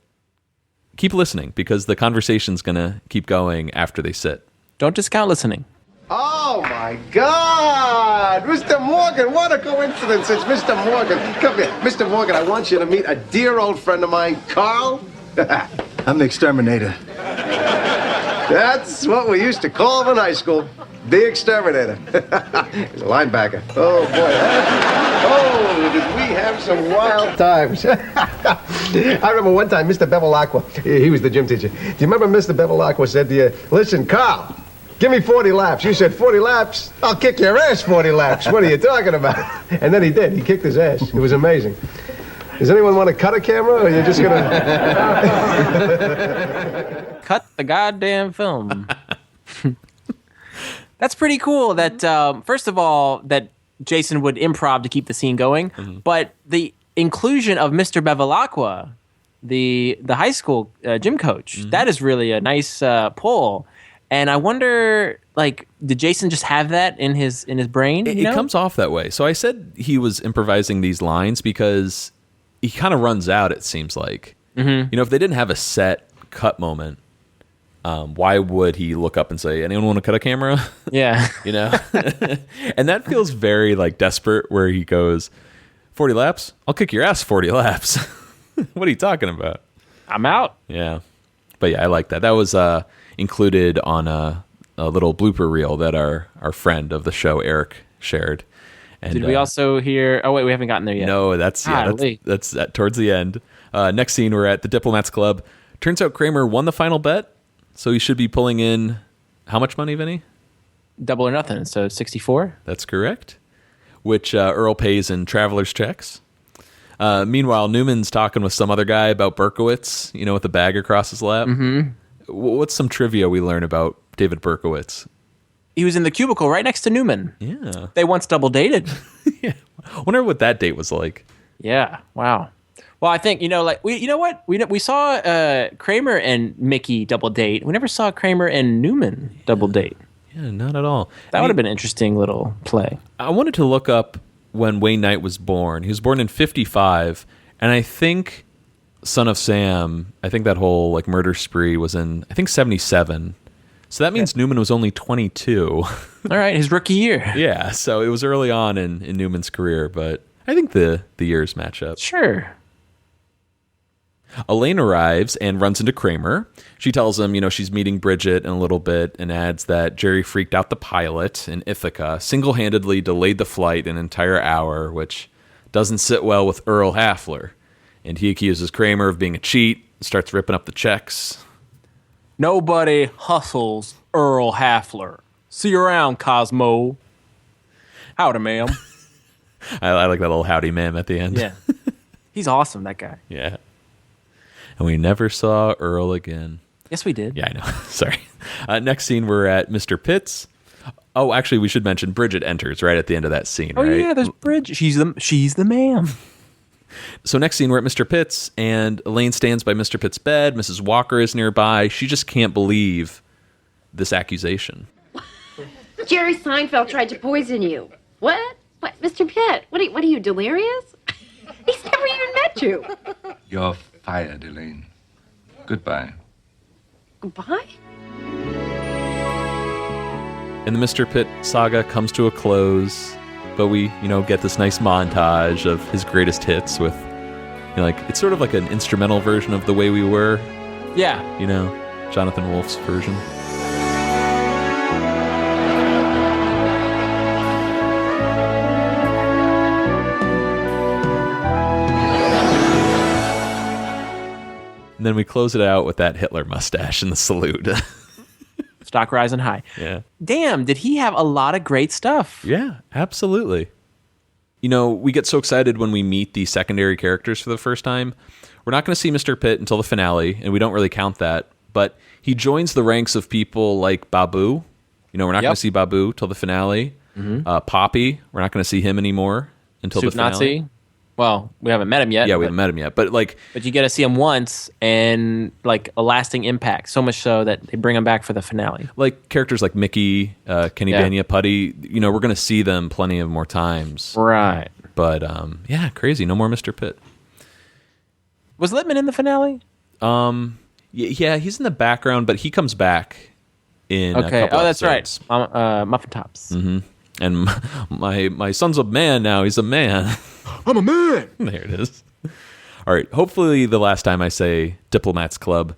keep listening because the conversation's going to keep going after they sit.
Don't discount listening.
Oh, my God! Mr. Morgan, what a coincidence. It's Mr. Morgan. Come here. Mr. Morgan, I want you to meet a dear old friend of mine, Carl.
I'm the exterminator.
That's what we used to call him in high school. The exterminator. He's a linebacker. Oh, boy. Oh, did we have some wild times. I remember one time Mr. Bevilacqua, he was the gym teacher. Do you remember Mr. Bevilacqua said to you, listen, Carl, give me 40 laps. You said 40 laps? I'll kick your ass 40 laps. What are you talking about? And then he did. He kicked his ass. It was amazing. Does anyone want to cut a camera, or are you just going to...
Cut the goddamn film. That's pretty cool that, first of all, that Jason would improv to keep the scene going, but the inclusion of Mr. Bevilacqua, the high school gym coach, that is really a nice pull. And I wonder, did Jason just have that in his brain?
It comes off that way. So I said he was improvising these lines because he kind of runs out, it seems like. If they didn't have a set cut moment, why would he look up and say, anyone want to cut a camera?
Yeah.
And that feels very desperate, where he goes, 40 laps? I'll kick your ass 40 laps. What are you talking about?
I'm out.
Yeah. But yeah, I like that. That was included on a little blooper reel that our friend of the show, Eric, shared. And,
did we also hear... Oh, wait, we haven't gotten there yet.
No, that's towards the end. Next scene, we're at the Diplomats Club. Turns out Kramer won the final bet, so he should be pulling in... How much money, Vinny?
Double or nothing, so 64?
That's correct. Which Earl pays in traveler's checks. Meanwhile, Newman's talking with some other guy about Berkowitz, with the bag across his lap. What's some trivia we learn about David Berkowitz?
He was in the cubicle right next to Newman.
Yeah.
They once double dated.
Yeah. I wonder what that date was like.
Yeah. Wow. Well, I think, we saw Kramer and Mickey double date. We never saw Kramer and Newman double date.
Yeah, not at all.
That would have been an interesting little play.
I wanted to look up when Wayne Knight was born. He was born in 1955, and I think Son of Sam, I think that whole murder spree was in, 1977. So that means Newman was only 22.
All right, his rookie year.
Yeah, so it was early on in Newman's career, but I think the years match up.
Sure.
Elaine arrives and runs into Kramer. She tells him, she's meeting Bridget in a little bit and adds that Jerry freaked out the pilot in Ithaca, single-handedly delayed the flight an entire hour, which doesn't sit well with Earl Hafler. And he accuses Kramer of being a cheat, starts ripping up the checks.
Nobody hustles Earl Hafler. See you around, Cosmo. Howdy, ma'am.
I like that little howdy, ma'am, at the end.
Yeah. He's awesome, that guy.
Yeah. And we never saw Earl again.
Yes, we did.
Yeah, I know. Sorry. Next scene, we're at Mr. Pitt's. Oh, actually, we should mention Bridget enters right at the end of that scene,
Oh,
right?
yeah, there's Bridget. She's the ma'am.
So next scene, we're at Mr. Pitt's, and Elaine stands by Mr. Pitt's bed. Mrs. Walker is nearby. She just can't believe this accusation.
Jerry Seinfeld tried to poison you. What? What, Mr. Pitt? What are you, delirious? He's never even met you.
You're fired, Elaine. Goodbye.
Goodbye?
And the Mr. Pitt saga comes to a close, but we, get this nice montage of his greatest hits with, it's sort of like an instrumental version of The Way We Were.
Yeah.
Jonathan Wolf's version. And then we close it out with that Hitler mustache and the salute.
Stock rising high.
Yeah.
Damn, did he have a lot of great stuff?
Yeah, absolutely. We get so excited when we meet the secondary characters for the first time. We're not going to see Mr. Pitt until the finale, and we don't really count that. But he joins the ranks of people like Babu. We're not going to see Babu till the finale.
Mm-hmm.
Poppy, we're not going to see him anymore until
Soup
the finale.
Nazi. Well, we haven't met him yet.
Yeah, we haven't met him yet. But
you get to see him once and a lasting impact. So much so that they bring him back for the finale.
Like characters like Mickey, Kenny Bania, Putty. We're going to see them plenty of more times.
Right.
But crazy. No more Mr. Pitt.
Was Littman in the finale?
Yeah, he's in the background, but he comes back in.
Okay.
A couple
that's
episodes.
right. Muffin Tops.
Mm-hmm. And my son's a man now. He's a man.
I'm a man.
There it is. All right. Hopefully the last time I say Diplomat's Club.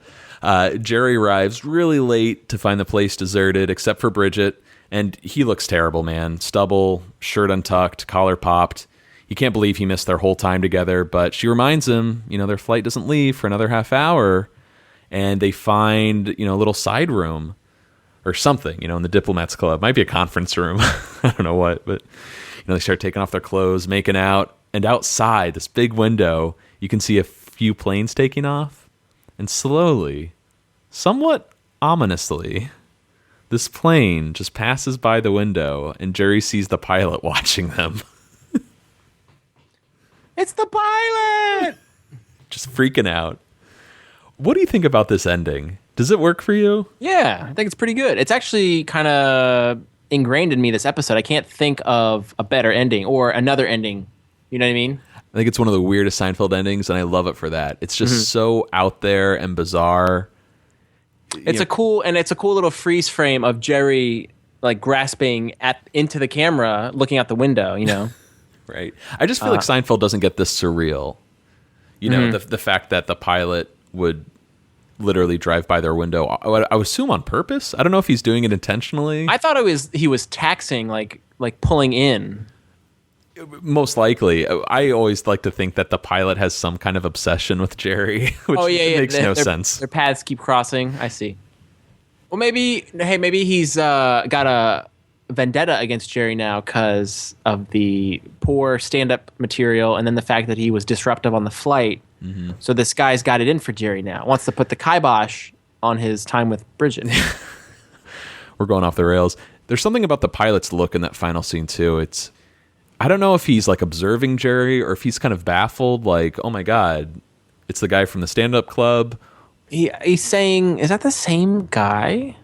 Jerry arrives really late to find the place deserted, except for Bridget. And he looks terrible, man. Stubble, shirt untucked, collar popped. He can't believe he missed their whole time together. But she reminds him, their flight doesn't leave for another half hour. And they find, a little side room or something, in the Diplomat's Club. Might be a conference room. I don't know what, but they start taking off their clothes, making out, and outside this big window, you can see a few planes taking off, and slowly, somewhat ominously, this plane just passes by the window, and Jerry sees the pilot watching them.
It's the pilot!
Just freaking out. What do you think about this ending? Does it work for you?
Yeah, I think it's pretty good. It's actually kind of ingrained in me this episode. I can't think of a better ending or another ending. You know what I mean?
I think it's one of the weirdest Seinfeld endings, and I love it for that. It's just so out there and bizarre.
It's a cool little freeze frame of Jerry grasping into the camera, looking out the window.
Right. I just feel like Seinfeld doesn't get this surreal. The fact that the pilot would literally drive by their window. I would assume on purpose. I don't know if he's doing it intentionally.
I thought he was taxing, like pulling in.
Most likely. I always like to think that the pilot has some kind of obsession with Jerry, which makes no sense.
Their paths keep crossing. I see. Well, maybe he's got a vendetta against Jerry now because of the poor stand-up material and then the fact that he was disruptive on the flight. Mm-hmm. So this guy's got it in for Jerry now. Wants to put the kibosh on his time with Bridget.
We're going off the rails. There's something about the pilot's look in that final scene too. I don't know if he's observing Jerry or if he's kind of baffled, oh my God, it's the guy from the stand-up club.
He's saying, is that the same guy?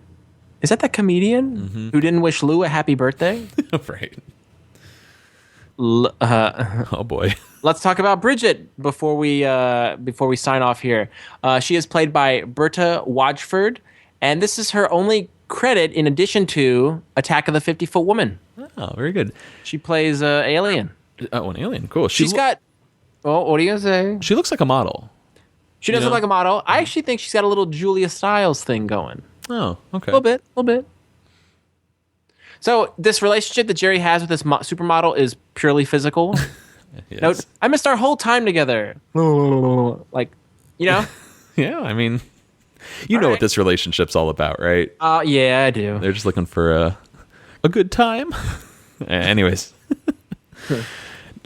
Is that the comedian who didn't wish Lou a happy birthday?
Right.
Oh
boy.
Let's talk about Bridget before we sign off here. She is played by Berta Wajford, and this is her only credit in addition to Attack of the 50-Foot Woman.
Oh, very good.
She plays Alien.
Oh, an alien. Cool.
She's got. Oh, what are you gonna say?
She looks like a model.
She does look like a model. I actually think she's got a little Julia Stiles thing going.
Oh, okay.
A little bit. So this relationship that Jerry has with this supermodel is purely physical.
Yes.
No, I missed our whole time together. Like,
Yeah, I mean, you know what this relationship's all about, right?
Yeah, I do.
They're just looking for a good time. Anyways.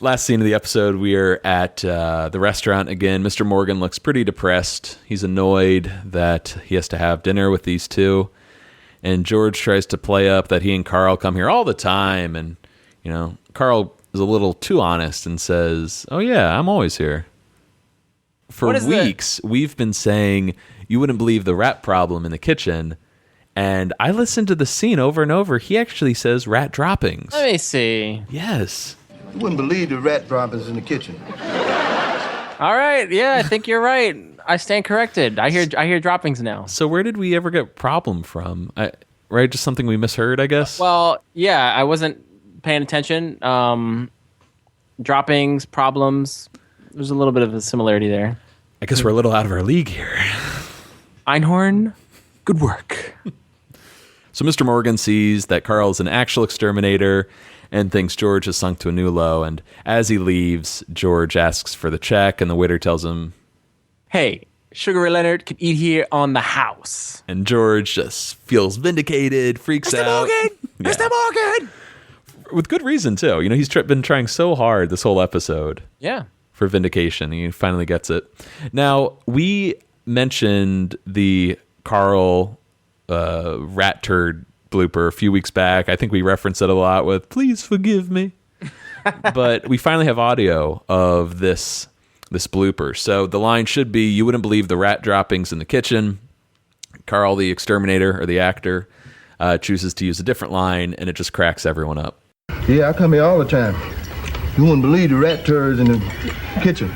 Last scene of the episode, we are at the restaurant again. Mr. Morgan looks pretty depressed. He's annoyed that he has to have dinner with these two. And George tries to play up that he and Carl come here all the time. And, Carl is a little too honest and says, oh, yeah, I'm always here. For weeks, we've been saying you wouldn't believe the rat problem in the kitchen. And I listened to the scene over and over. He actually says rat droppings.
Let me see.
Yes.
You wouldn't believe the rat droppings in the kitchen.
All right. Yeah, I think you're right. I stand corrected. I hear droppings now.
So where did we ever get problem from? Right? Just something we misheard, I guess?
Well, yeah, I wasn't paying attention. Droppings, problems. There's a little bit of a similarity there.
I guess we're a little out of our league here.
Einhorn, good work.
So Mr. Morgan sees that Carl is an actual exterminator and thinks George has sunk to a new low. And as he leaves, George asks for the check, and the waiter tells him,
hey, Sugar Ray Leonard can eat here on the house.
And George just feels vindicated, freaks
Mr.
out.
Morgan!
Yeah.
Mr. Morgan!
With good reason, too. He's been trying so hard this whole episode.
Yeah.
For vindication. He finally gets it. Now, we mentioned the Carl rat turd blooper a few weeks back. I think we referenced it a lot with, please forgive me. But we finally have audio of this blooper. So the line should be, you wouldn't believe the rat droppings in the kitchen. Carl, the exterminator, or the actor, chooses to use a different line, and it just cracks everyone up.
Yeah, I come here all the time. You wouldn't believe the rat turds in the kitchen.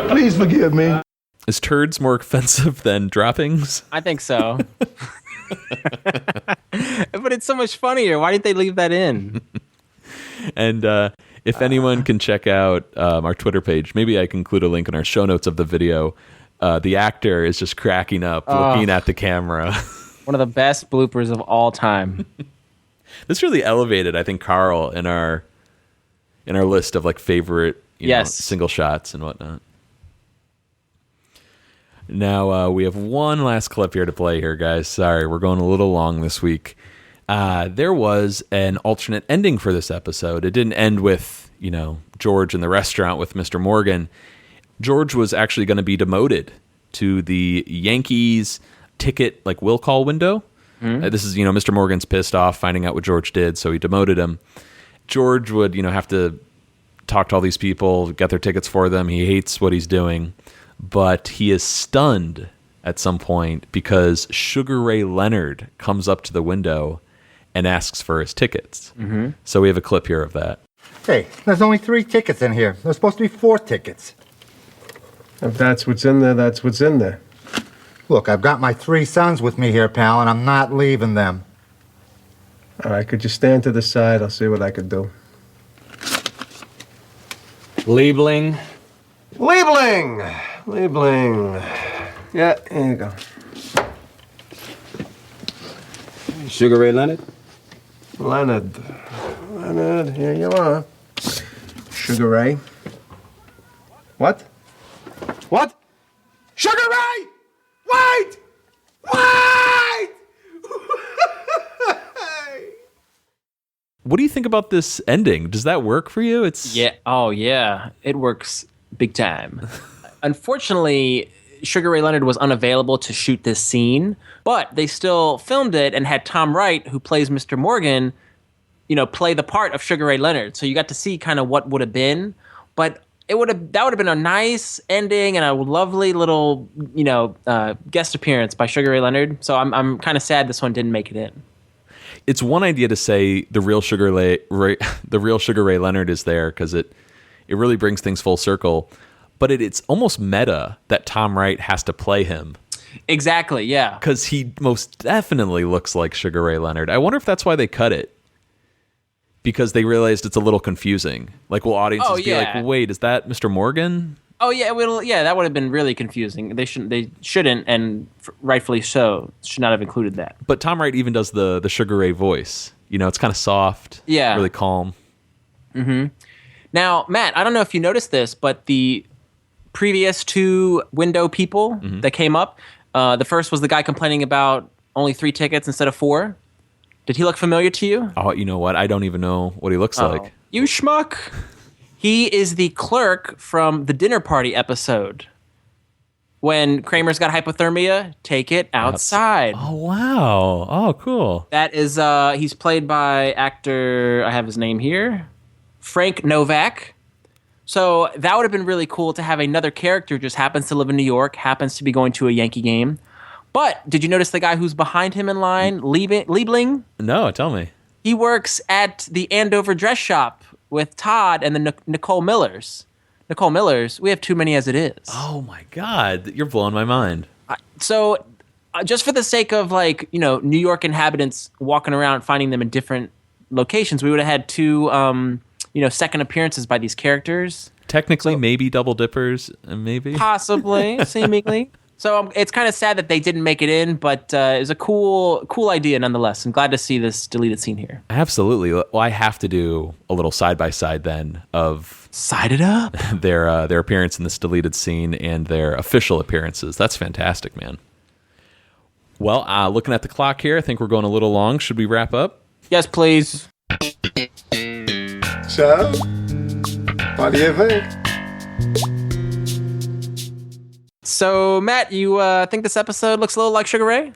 Please forgive me.
Is turds more offensive than droppings?
I think so. But it's so much funnier. Why didn't they leave that in?
And if anyone can check out our Twitter page, maybe I can include a link in our show notes of the video. The actor is just cracking up, looking at the camera.
One of the best bloopers of all time.
This really elevated, I think, Carl in our list of like favorite single shots and whatnot. Now we have one last clip here to play here, guys. Sorry, we're going a little long this week. There was an alternate ending for this episode. It didn't end with, George in the restaurant with Mr. Morgan. George was actually going to be demoted to the Yankees ticket, will call window. Mm-hmm. This is, Mr. Morgan's pissed off finding out what George did, so he demoted him. George would, have to talk to all these people, get their tickets for them. He hates what he's doing, but he is stunned at some point because Sugar Ray Leonard comes up to the window and asks for his tickets. Mm-hmm. So we have a clip here of that.
Hey, there's only 3 tickets in here. There's supposed to be 4 tickets.
If that's what's in there, that's what's in there.
Look, I've got my 3 sons with me here, pal, and I'm not leaving them.
All right, could you stand to the side? I'll see what I can do.
Labeling.
Labeling! Yeah, here you go.
Sugar Ray Leonard?
Leonard, here you are. Sugar Ray. What? What? Sugar Ray! Wait!
What do you think about this ending? Does that work for you?
Yeah. Oh, yeah. It works big time. Unfortunately, Sugar Ray Leonard was unavailable to shoot this scene, but they still filmed it and had Tom Wright, who plays Mr. Morgan, play the part of Sugar Ray Leonard. So you got to see kind of what would have been, but that would have been a nice ending and a lovely little, guest appearance by Sugar Ray Leonard. So I'm kind of sad this one didn't make it in.
It's one idea to say the real Sugar Ray Leonard is there because it really brings things full circle. But it's almost meta that Tom Wright has to play him.
Exactly, yeah.
Because he most definitely looks like Sugar Ray Leonard. I wonder if that's why they cut it. Because they realized it's a little confusing. Like, will audiences be like, wait, is that Mr. Morgan?
Oh yeah, that would have been really confusing. They shouldn't, and rightfully so, should not have included that.
But Tom Wright even does the Sugar Ray voice. You know, it's kind of soft, really calm.
Mm-hmm. Now, Matt, I don't know if you noticed this, but the previous 2 window people that came up, the first was the guy complaining about only 3 tickets instead of 4. Did he look familiar to you?
Oh, you know what? I don't even know what he looks like.
You schmuck. He is the clerk from the dinner party episode. When Kramer's got hypothermia, take it outside.
Oh, wow. Oh, cool.
That is, he's played by actor, I have his name here, Frank Novak. So that would have been really cool to have another character just happens to live in New York, happens to be going to a Yankee game. But did you notice the guy who's behind him in line, Liebling?
No, tell me.
He works at the Andover dress shop with Todd and the Nicole Millers. Nicole Millers, we have too many as it is.
Oh my God, you're blowing my mind.
So just for the sake of New York inhabitants walking around finding them in different locations, we would have had 2 second appearances by these characters.
Technically, maybe double dippers, maybe.
Possibly, seemingly. So it's kind of sad that they didn't make it in, but it was a cool idea nonetheless. I'm glad to see this deleted scene here.
Absolutely. Well, I have to do a little side-by-side then of...
Side it up?
their appearance in this deleted scene and their official appearances. That's fantastic, man. Well, looking at the clock here, I think we're going a little long. Should we wrap up?
Yes, please.
So, what do you think?
So, Matt, you think this episode looks a little like Sugar Ray?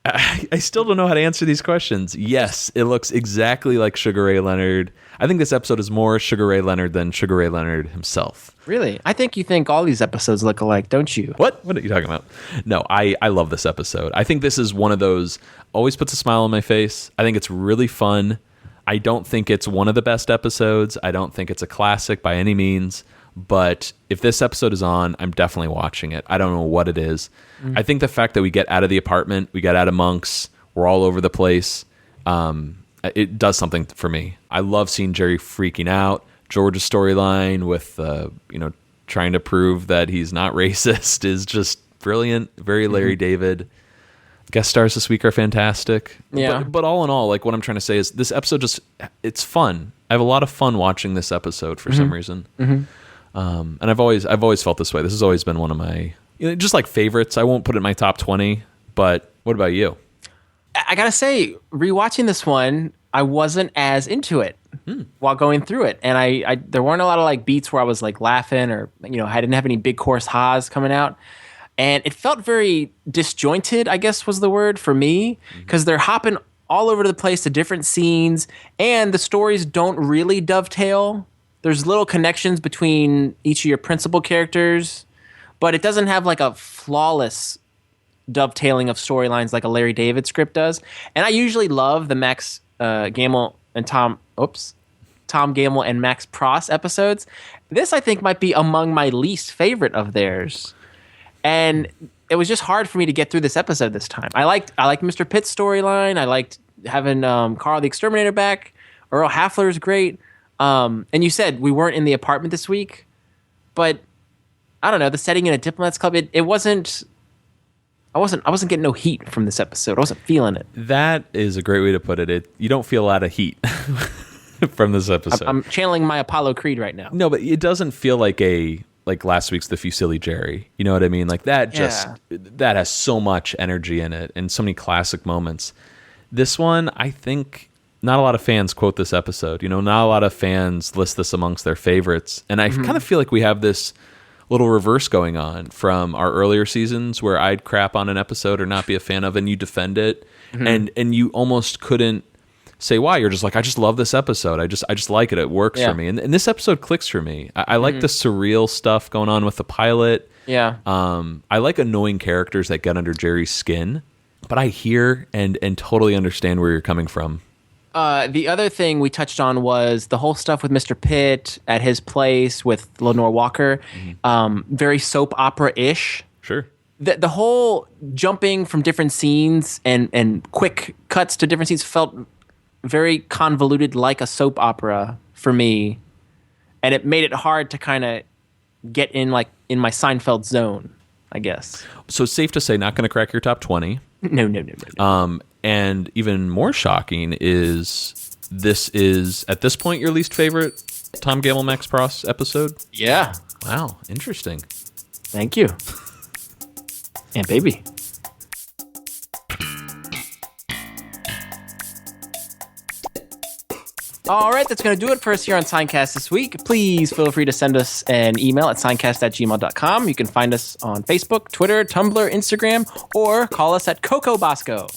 I still don't know how to answer these questions. Yes, it looks exactly like Sugar Ray Leonard. I think this episode is more Sugar Ray Leonard than Sugar Ray Leonard himself.
Really? I think you think all these episodes look alike, don't you?
What are you talking about? No, I love this episode. I think this is one of those, always puts a smile on my face. I think it's really fun. I don't think it's one of the best episodes. I don't think it's a classic by any means. But if this episode is on, I'm definitely watching it. I don't know what it is. I think the fact that we get out of the apartment, we get out of Monk's, we're all over the place, it does something for me. I love seeing Jerry freaking out. George's storyline with, trying to prove that he's not racist is just brilliant. Very Larry David. Guest stars this week are fantastic.
Yeah.
But all in all, like what I'm trying to say is this episode it's fun. I have a lot of fun watching this episode for some reason. And I've always felt this way. This has always been one of my, just like favorites. I won't put it in my top 20, but what about you?
I gotta say, rewatching this one, I wasn't as into it while going through it. And I there weren't a lot of like beats where I was like laughing or, I didn't have any big chorus ha's coming out. And it felt very disjointed, I guess was the word for me, because they're hopping all over the place to different scenes and the stories don't really dovetail. There's little connections between each of your principal characters, but it doesn't have like a flawless dovetailing of storylines like a Larry David script does. And I usually love the Max Gamble and Tom Gamble and Max Pross episodes. This, I think, might be among my least favorite of theirs. And it was just hard for me to get through this episode this time. I liked Mr. Pitt's storyline. I liked having Carl the Exterminator back. Earl Hafler is great. And you said we weren't in the apartment this week, but I don't know, the setting in a Diplomat's club, it wasn't, I wasn't getting no heat from this episode. I wasn't feeling it.
That is a great way to put it. You don't feel a lot of heat from this episode.
I'm channeling my Apollo Creed right now.
No, but it doesn't feel like last week's the Fusilli Jerry. You know what I mean? Like that that has so much energy in it and so many classic moments. This one, I think not a lot of fans quote this episode. Not a lot of fans list this amongst their favorites. And I kind of feel like we have this little reverse going on from our earlier seasons where I'd crap on an episode or not be a fan of and you defend it. And you almost couldn't say why. You're just like, I just love this episode. I just like it. It works for me. And this episode clicks for me. I like the surreal stuff going on with the pilot.
Yeah.
I like annoying characters that get under Jerry's skin, but I hear and totally understand where you're coming from.
The other thing we touched on was the whole stuff with Mr. Pitt at his place with Lenore Walker. Very soap opera-ish.
Sure.
the whole jumping from different scenes and quick cuts to different scenes felt very convoluted, like a soap opera for me, and it made it hard to kind of get in my Seinfeld zone, I guess.
So safe to say, not going to crack your top 20.
No.
And even more shocking is this is at this point your least favorite Tom Gamble Max Pross episode?
Yeah.
Wow, interesting.
Thank you. And baby. All right, that's going to do it for us here on Seincast this week. Please feel free to send us an email at seincast@gmail.com. You can find us on Facebook, Twitter, Tumblr, Instagram, or call us at Coco Bosco.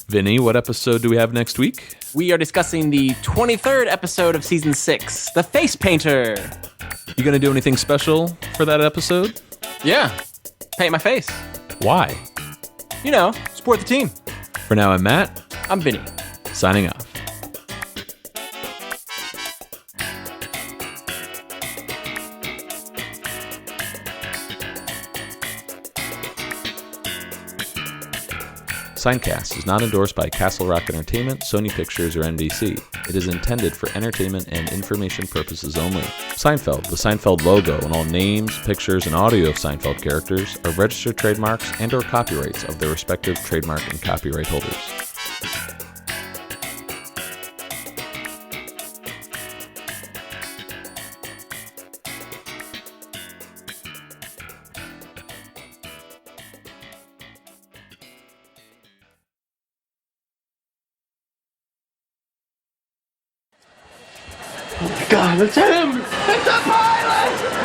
Vinny, what episode do we have next week?
We are discussing the 23rd episode of Season 6, The Face Painter.
You going to do anything special for that episode?
Yeah. Paint my face.
Why?
You know, support the team.
For now, I'm Matt.
I'm Vinny.
Signing off. Seincast is not endorsed by Castle Rock Entertainment, Sony Pictures, or NBC. It is intended for entertainment and information purposes only. Seinfeld, the Seinfeld logo, and all names, pictures, and audio of Seinfeld characters are registered trademarks and/or copyrights of their respective trademark and copyright holders.
God, it's him! It's the pilot!